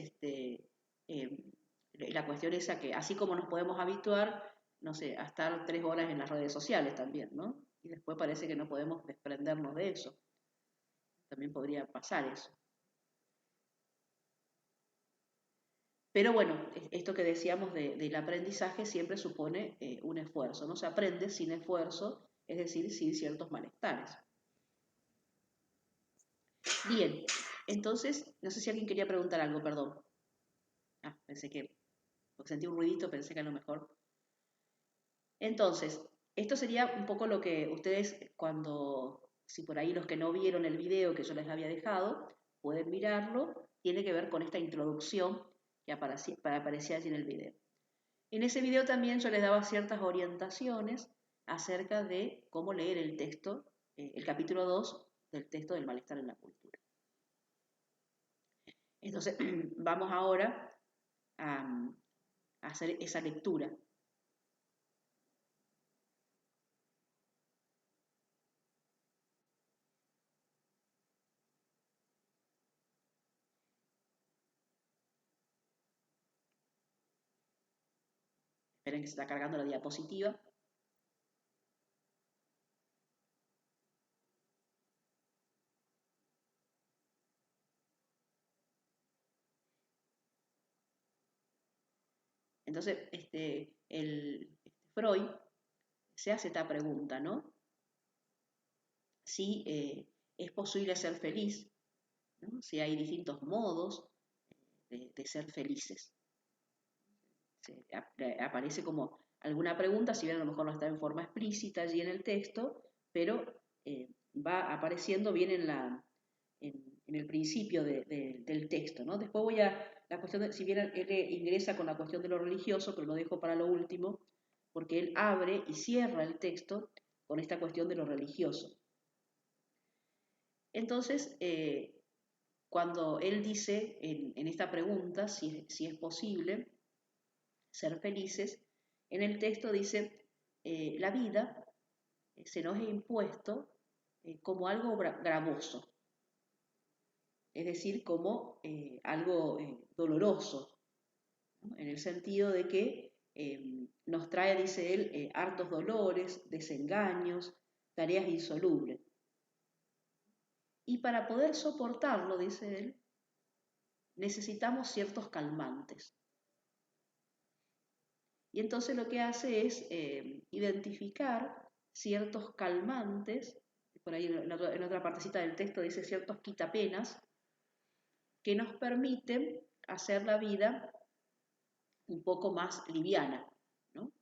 la cuestión es que así como nos podemos habituar, no sé, a estar 3 horas en las redes sociales también, ¿no? Y después parece que no podemos desprendernos de eso. También podría pasar eso. Pero bueno, esto que decíamos del aprendizaje siempre supone un esfuerzo. No se aprende sin esfuerzo, es decir, sin ciertos malestares. Bien, entonces, no sé si alguien quería preguntar algo, perdón. Pensé que, porque sentí un ruidito, pensé que a lo mejor. Entonces, esto sería un poco lo que ustedes si por ahí los que no vieron el video que yo les había dejado, pueden mirarlo, tiene que ver con esta introducción que aparecía allí en el video. En ese video también yo les daba ciertas orientaciones acerca de cómo leer el texto, el capítulo 2 del texto del malestar en la cultura. Entonces, vamos ahora a hacer esa lectura. Esperen que se está cargando la diapositiva. Entonces, Freud se hace esta pregunta, ¿no? Si es posible ser feliz, ¿no? Si hay distintos modos de ser felices. Aparece como alguna pregunta, si bien a lo mejor no está en forma explícita allí en el texto, pero va apareciendo bien en el principio del texto, ¿no? Después la cuestión si bien él ingresa con la cuestión de lo religioso, pero lo dejo para lo último, porque él abre y cierra el texto con esta cuestión de lo religioso. Entonces, cuando él dice en esta pregunta si es posible ser felices, en el texto dice, la vida se nos ha impuesto como algo gravoso, es decir, como algo doloroso, ¿no? En el sentido de que nos trae, dice él, hartos dolores, desengaños, tareas insolubles. Y para poder soportarlo, dice él, necesitamos ciertos calmantes. Y entonces lo que hace es identificar ciertos calmantes, por ahí en otra partecita del texto dice ciertos quitapenas, que nos permiten hacer la vida un poco más liviana, ¿no?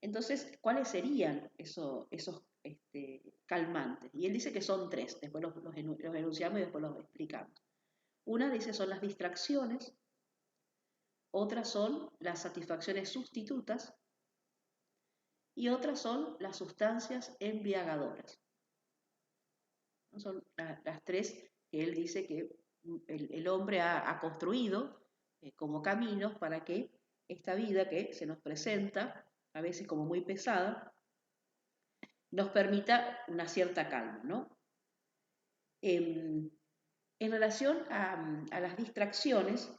Entonces, ¿cuáles serían esos calmantes? Y él dice que son 3, después los enunciamos y después los explicamos. Una dice son las distracciones, otras son las satisfacciones sustitutas y otras son las sustancias embriagadoras. Son las 3 que él dice que el hombre ha construido como caminos para que esta vida que se nos presenta, a veces como muy pesada, nos permita una cierta calma, ¿no? En relación a las distracciones,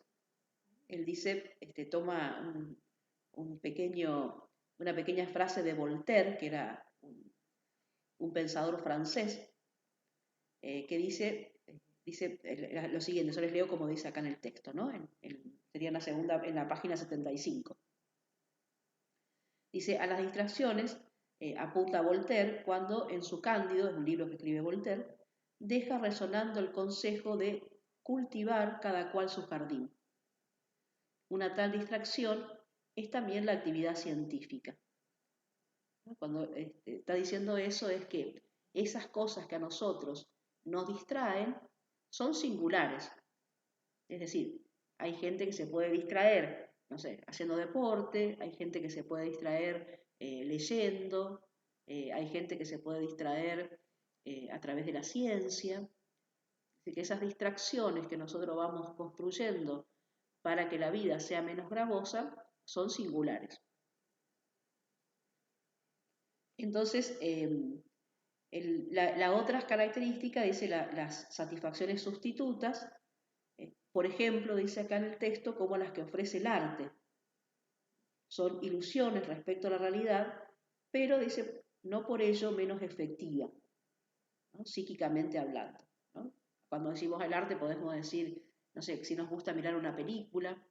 él dice, toma una pequeña frase de Voltaire, que era un pensador francés, que dice lo siguiente, yo les leo como dice acá en el texto, ¿no? Sería en la página 75. Dice, a las distracciones apunta Voltaire cuando en su Cándido, es un libro que escribe Voltaire, deja resonando el consejo de cultivar cada cual su jardín. Una tal distracción es también la actividad científica. Cuando está diciendo eso es que esas cosas que a nosotros nos distraen son singulares. Es decir, hay gente que se puede distraer, no sé, haciendo deporte, hay gente que se puede distraer leyendo, hay gente que se puede distraer a través de la ciencia. Así que esas distracciones que nosotros vamos construyendo para que la vida sea menos gravosa son singulares. Entonces, la otra característica dice las satisfacciones sustitutas, por ejemplo, dice acá en el texto, como las que ofrece el arte. Son ilusiones respecto a la realidad, pero dice, no por ello menos efectiva, ¿no? Psíquicamente hablando, ¿no? Cuando decimos el arte podemos decir, no sé, si nos gusta mirar una película,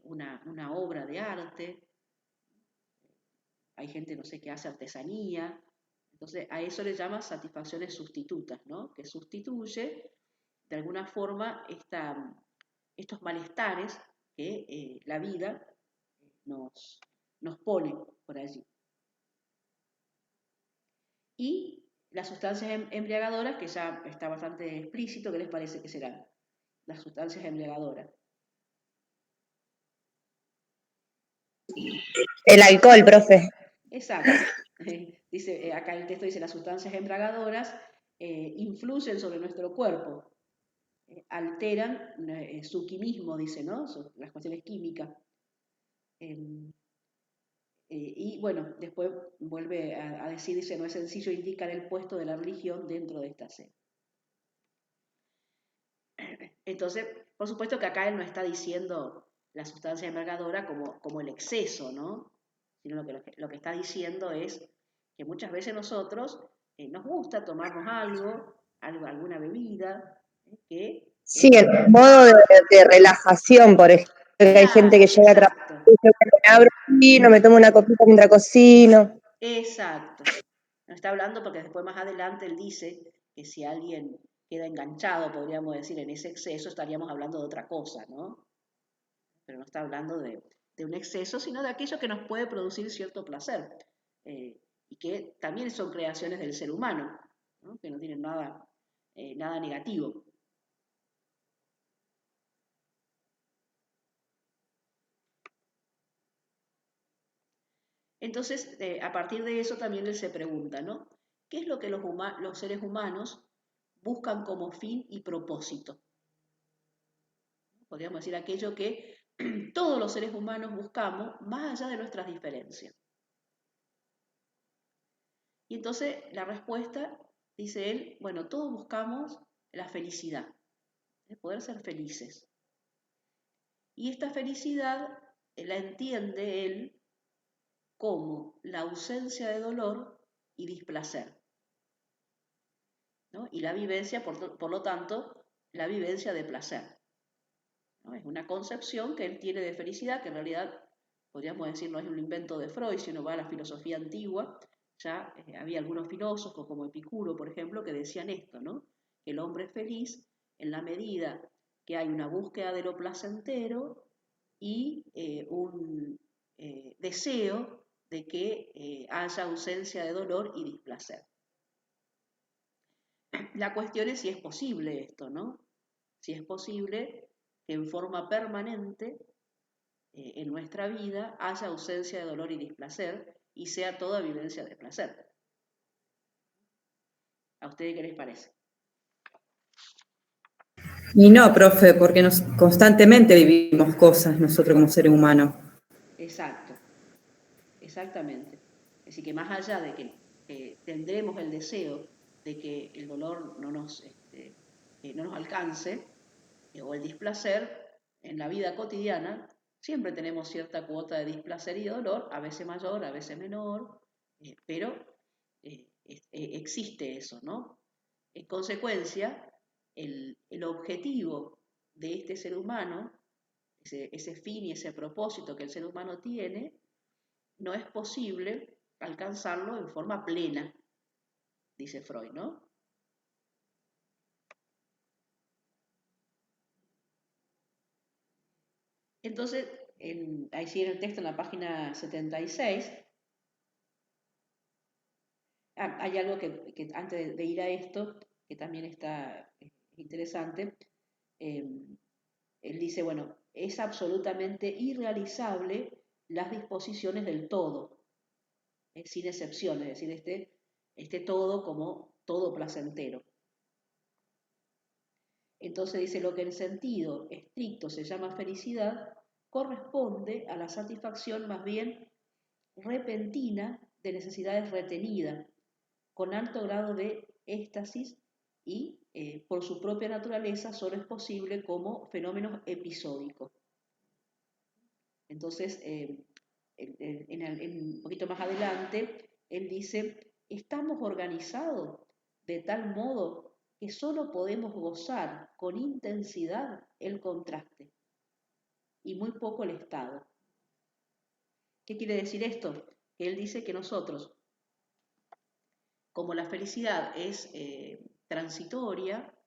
una obra de arte, hay gente, no sé, que hace artesanía, entonces a eso le llama satisfacciones sustitutas, ¿no? Que sustituye de alguna forma estos malestares que la vida nos pone por allí. Y las sustancias embriagadoras, que ya está bastante explícito, ¿qué les parece que serán las sustancias embriagadoras? El alcohol, profe. Exacto. Dice, acá el texto dice, las sustancias embriagadoras influyen sobre nuestro cuerpo, alteran su quimismo, dice, ¿no? Las cuestiones químicas. Y bueno, después vuelve a decir, dice, no es sencillo indicar el puesto de la religión dentro de esta escena. Entonces, por supuesto que acá él no está diciendo la sustancia embriagadora como el exceso, ¿no? Sino lo que está diciendo es que muchas veces nosotros nos gusta tomarnos alguna bebida, que... Sí, el modo de relajación, por ejemplo, que hay gente que llega a trabajar y me abro vino, me tomo una copita mientras cocino. Exacto. No está hablando porque después más adelante él dice que si alguien queda enganchado, podríamos decir, en ese exceso, estaríamos hablando de otra cosa, ¿no? Pero no está hablando de un exceso, sino de aquello que nos puede producir cierto placer y que también son creaciones del ser humano, ¿no? Que no tienen nada negativo. Entonces, a partir de eso también él se pregunta, ¿no? ¿Qué es lo que los seres humanos buscan como fin y propósito? Podríamos decir aquello que todos los seres humanos buscamos más allá de nuestras diferencias. Y entonces la respuesta, dice él, bueno, todos buscamos la felicidad, poder ser felices. Y esta felicidad la entiende él como la ausencia de dolor y displacer, ¿no? Y la vivencia, por lo tanto, la vivencia de placer, ¿no? Es una concepción que él tiene de felicidad, que en realidad, podríamos decir, no es un invento de Freud, sino va a la filosofía antigua. Ya había algunos filósofos, como Epicuro, por ejemplo, que decían esto, ¿no? Que el hombre es feliz en la medida que hay una búsqueda de lo placentero y un deseo de que haya ausencia de dolor y displacer. La cuestión es si es posible esto, ¿no? Si es posible que en forma permanente en nuestra vida haya ausencia de dolor y displacer y sea toda vivencia de placer. ¿A ustedes qué les parece? Y no, profe, porque constantemente vivimos cosas nosotros como seres humanos. Exacto, exactamente. Es decir, que más allá de que tendremos el deseo de que el dolor no nos alcance, o el displacer, en la vida cotidiana siempre tenemos cierta cuota de displacer y dolor, a veces mayor, a veces menor, pero existe eso, ¿no? En consecuencia, el objetivo de este ser humano, ese fin y ese propósito que el ser humano tiene, no es posible alcanzarlo en forma plena, dice Freud, ¿no? Entonces, ahí sigue el texto en la página 76. Hay algo que antes de ir a esto, que también está interesante. Él dice, bueno, es absolutamente irrealizable las disposiciones del todo, sin excepción, es decir, este todo como todo placentero. Entonces dice, lo que en sentido estricto se llama felicidad, corresponde a la satisfacción más bien repentina de necesidades retenidas, con alto grado de éxtasis y, por su propia naturaleza, solo es posible como fenómenos episódicos. Entonces, un poquito más adelante, él dice, estamos organizados de tal modo que solo podemos gozar con intensidad el contraste y muy poco el estado. ¿Qué quiere decir esto? Que él dice que nosotros, como la felicidad es transitoria,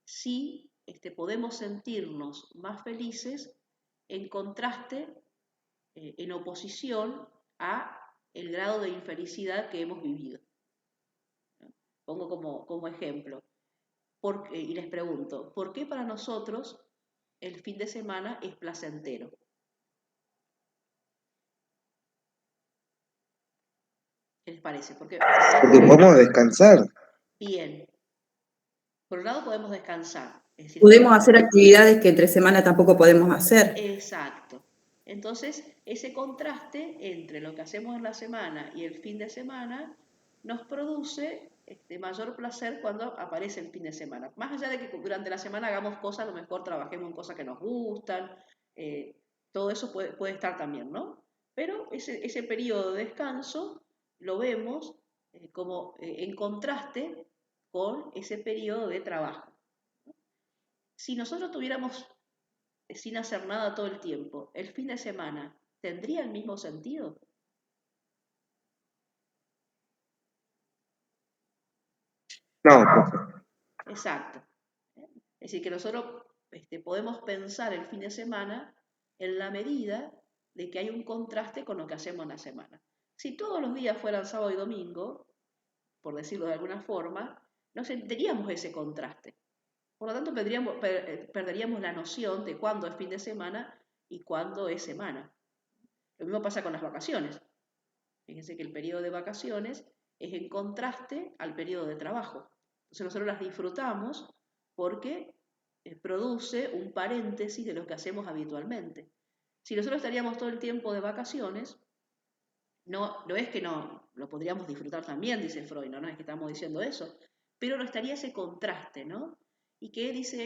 sí podemos sentirnos más felices en contraste, en oposición a el grado de infelicidad que hemos vivido. Pongo como ejemplo, y les pregunto, ¿por qué para nosotros el fin de semana es placentero? ¿Qué les parece? Porque podemos descansar. Bien. Por un lado podemos descansar. Es decir, Podemos hacer actividades que entre semana tampoco podemos hacer. Exacto. Entonces, ese contraste entre lo que hacemos en la semana y el fin de semana nos produce mayor placer cuando aparece el fin de semana. Más allá de que durante la semana hagamos cosas, a lo mejor trabajemos en cosas que nos gustan, todo eso puede estar también, ¿no? Pero ese periodo de descanso lo vemos como en contraste con ese periodo de trabajo. Si nosotros tuviéramos sin hacer nada todo el tiempo, el fin de semana, ¿tendría el mismo sentido? No. Exacto. Es decir, que nosotros podemos pensar el fin de semana en la medida de que hay un contraste con lo que hacemos en la semana. Si todos los días fueran sábado y domingo, por decirlo de alguna forma, no sentiríamos ese contraste. Por lo tanto, perderíamos la noción de cuándo es fin de semana y cuándo es semana. Lo mismo pasa con las vacaciones. Fíjense que el periodo de vacaciones es en contraste al periodo de trabajo. Entonces nosotros las disfrutamos porque produce un paréntesis de lo que hacemos habitualmente. Si nosotros estaríamos todo el tiempo de vacaciones, no es que no lo podríamos disfrutar también, dice Freud, no es que estamos diciendo eso, pero no estaría ese contraste, ¿no? Y que dice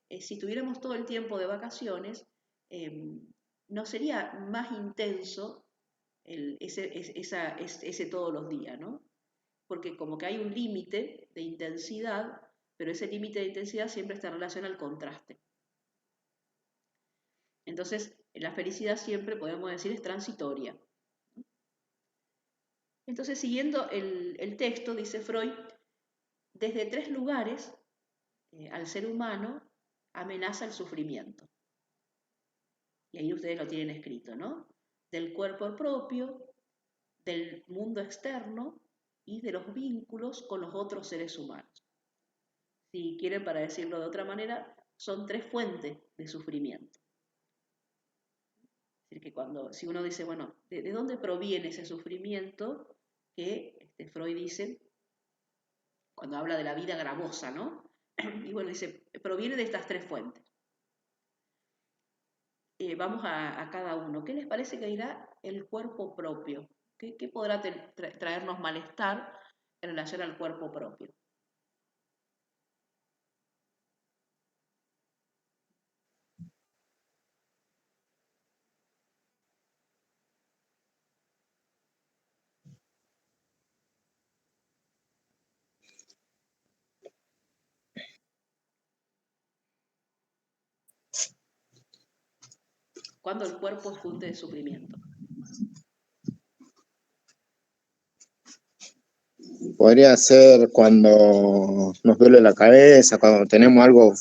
él, si tuviéramos todo el tiempo de vacaciones, no sería más intenso ese todos los días, ¿no? Porque como que hay un límite de intensidad, pero ese límite de intensidad siempre está en relación al contraste. Entonces, la felicidad siempre, podemos decir, es transitoria. Entonces, siguiendo el texto, dice Freud, desde 3 lugares, al ser humano amenaza el sufrimiento. Y ahí ustedes lo tienen escrito, ¿no? Del cuerpo propio, del mundo externo y de los vínculos con los otros seres humanos. Si quieren, para decirlo de otra manera, son 3 fuentes de sufrimiento. Es decir, que si uno dice, bueno, ¿de dónde proviene ese sufrimiento? Que Freud dice, cuando habla de la vida gravosa, ¿no? Y bueno, dice, proviene de estas 3 fuentes. Vamos a cada uno. ¿Qué les parece que dirá el cuerpo propio? ¿Qué podrá traernos malestar en relación al cuerpo propio? Cuando el cuerpo es fuente de sufrimiento. Podría ser cuando nos duele la cabeza, cuando tenemos algo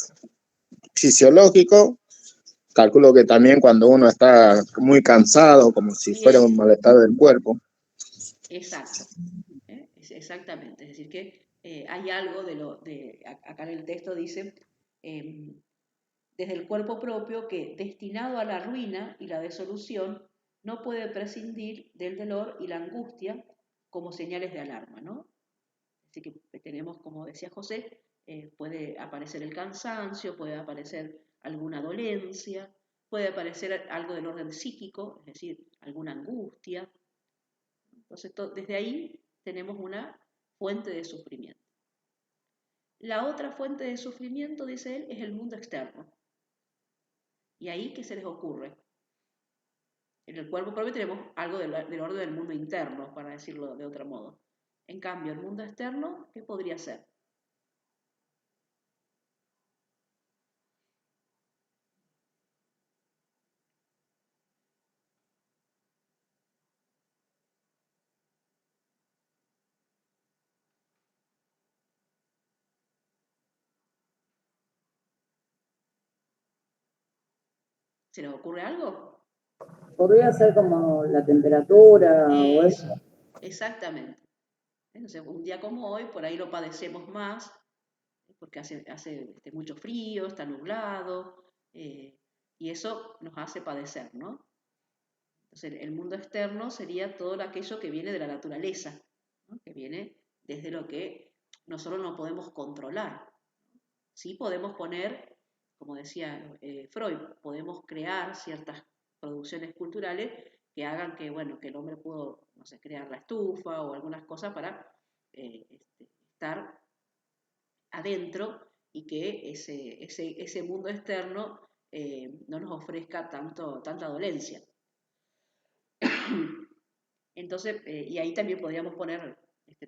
fisiológico. Calculo que también cuando uno está muy cansado, como si fuera un malestar del cuerpo. Exacto. Exactamente. Es decir, que hay algo acá en el texto dice, desde el cuerpo propio que, destinado a la ruina y la desolución, no puede prescindir del dolor y la angustia como señales de alarma, ¿no? Así que tenemos, como decía José, puede aparecer el cansancio, puede aparecer alguna dolencia, puede aparecer algo del orden psíquico, es decir, alguna angustia. Entonces, desde ahí tenemos una fuente de sufrimiento. La otra fuente de sufrimiento, dice él, es el mundo externo. ¿Y ahí qué se les ocurre? En el cuerpo propio tenemos algo del orden del mundo interno, para decirlo de otro modo. En cambio, el mundo externo, ¿qué podría ser? ¿Se les ocurre algo? Podría ser como la temperatura o eso. Exactamente. Entonces, un día como hoy, por ahí lo padecemos más, porque hace mucho frío, está nublado, y eso nos hace padecer, ¿no? Entonces, el mundo externo sería todo aquello que viene de la naturaleza, ¿no? Que viene desde lo que nosotros no podemos controlar. Sí podemos poner, como decía Freud, podemos crear ciertas producciones culturales que hagan que, bueno, que el hombre pudo, no sé, crear la estufa o algunas cosas para estar adentro y que ese mundo externo no nos ofrezca tanta dolencia. Entonces, y ahí también podríamos poner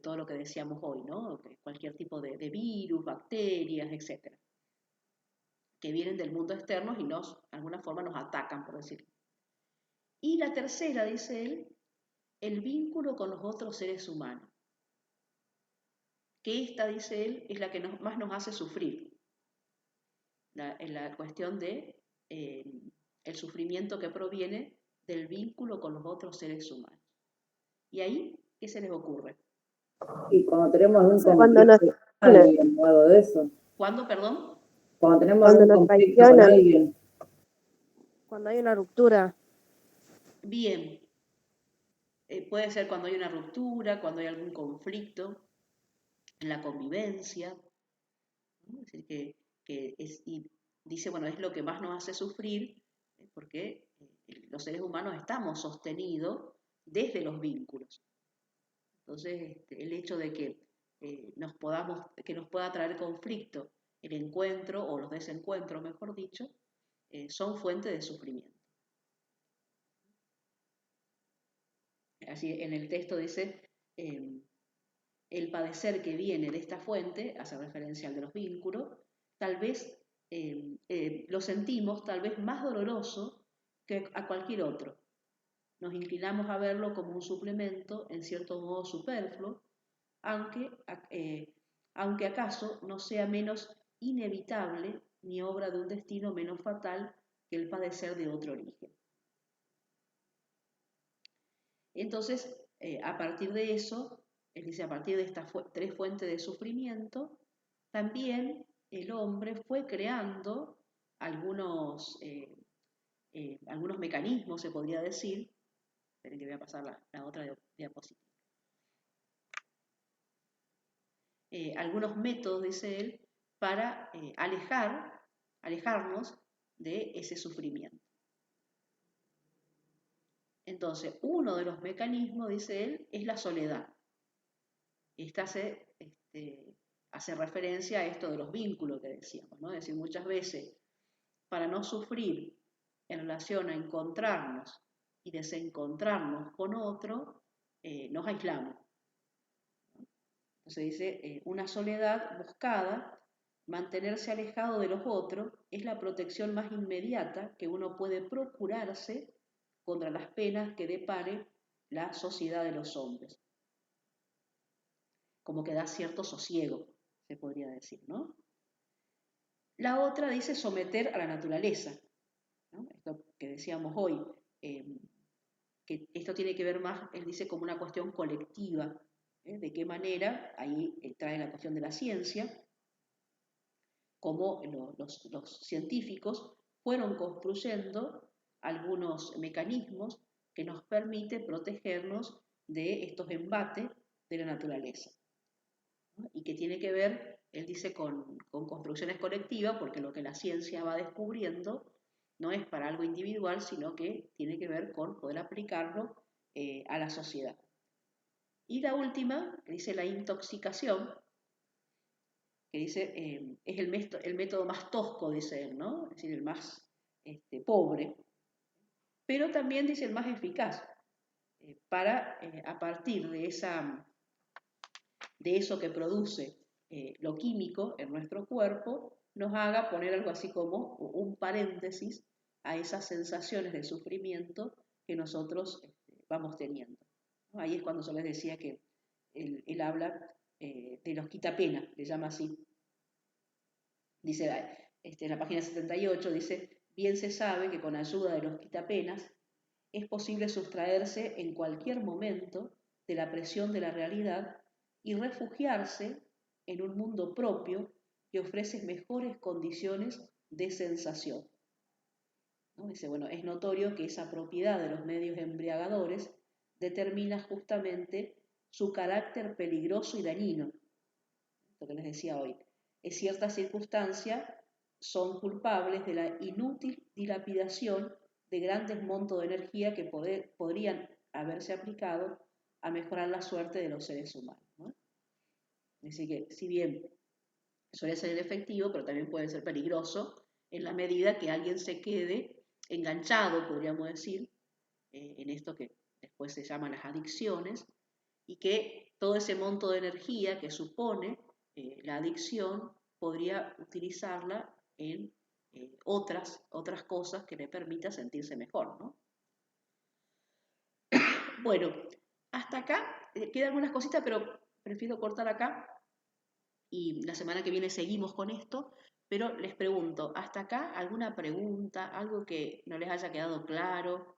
todo lo que decíamos hoy, ¿no? Cualquier tipo de virus, bacterias, etcétera, que vienen del mundo externo y de alguna forma nos atacan, por decirlo. Y la tercera, dice él, el vínculo con los otros seres humanos. Que esta, dice él, es la que más nos hace sufrir. La cuestión de el sufrimiento que proviene del vínculo con los otros seres humanos. ¿Y ahí qué se les ocurre? Y cuando tenemos algún conflicto con alguien o algo de eso. ¿Cuándo, perdón? Cuando tenemos algún conflicto con alguien. Cuando hay una ruptura. Bien. Puede ser cuando hay una ruptura, cuando hay algún conflicto en la convivencia, ¿no? Es decir, y dice, bueno, es lo que más nos hace sufrir, porque los seres humanos estamos sostenidos desde los vínculos. Entonces, el hecho de que nos pueda traer conflicto el encuentro o los desencuentros, mejor dicho, son fuente de sufrimiento. Así en el texto dice, el padecer que viene de esta fuente, hace referencia al de los vínculos, tal vez lo sentimos tal vez más doloroso que a cualquier otro. Nos inclinamos a verlo como un suplemento, en cierto modo superfluo, aunque acaso no sea menos inevitable ni obra de un destino menos fatal que el padecer de otro origen. Entonces, a partir de eso, es decir, a partir de estas tres fuentes de sufrimiento, también el hombre fue creando algunos mecanismos, se podría decir. Esperen que voy a pasar la otra diapositiva. Algunos métodos, dice él, para alejarnos de ese sufrimiento. Entonces, uno de los mecanismos, dice él, es la soledad. Esta hace referencia a esto de los vínculos que decíamos, ¿no? Es decir, muchas veces, para no sufrir en relación a encontrarnos y desencontrarnos con otro, nos aislamos. Entonces dice, una soledad buscada, mantenerse alejado de los otros, es la protección más inmediata que uno puede procurarse contra las penas que depare la sociedad de los hombres. Como que da cierto sosiego, se podría decir, ¿no? La otra dice someter a la naturaleza, ¿no? Esto que decíamos hoy, que esto tiene que ver más, él dice, como una cuestión colectiva. ¿De qué manera? Ahí trae la cuestión de la ciencia, cómo los científicos fueron construyendo algunos mecanismos que nos permiten protegernos de estos embates de la naturaleza, ¿no? Y que tiene que ver, él dice, con construcciones colectivas, porque lo que la ciencia va descubriendo no es para algo individual, sino que tiene que ver con poder aplicarlo a la sociedad. Y la última, que dice la intoxicación, que dice es el método más tosco, dice él, ¿no? Es decir, el más pobre, pero también dice el más eficaz, para a partir de eso que produce lo químico en nuestro cuerpo, nos haga poner algo así como un paréntesis a esas sensaciones de sufrimiento que nosotros vamos teniendo, ¿no? Ahí es cuando yo les decía que él habla de los quitapenas, le llama así. Dice, en la página 78, dice, bien se sabe que con ayuda de los quitapenas es posible sustraerse en cualquier momento de la presión de la realidad y refugiarse en un mundo propio que ofrece mejores condiciones de sensación, ¿no? Dice, bueno, es notorio que esa propiedad de los medios embriagadores determina justamente su carácter peligroso y dañino. Lo que les decía hoy. En ciertas circunstancias son culpables de la inútil dilapidación de grandes montos de energía que podrían haberse aplicado a mejorar la suerte de los seres humanos, ¿no? Es decir, que si bien suele ser efectivo, pero también puede ser peligroso en la medida que alguien se quede enganchado, podríamos decir, en esto que después se llaman las adicciones, y que todo ese monto de energía que supone la adicción podría utilizarla en otras cosas que le permitan sentirse mejor, ¿no? Bueno, hasta acá quedan algunas cositas, pero prefiero cortar acá y la semana que viene seguimos con esto, pero les pregunto, ¿hasta acá alguna pregunta, algo que no les haya quedado claro?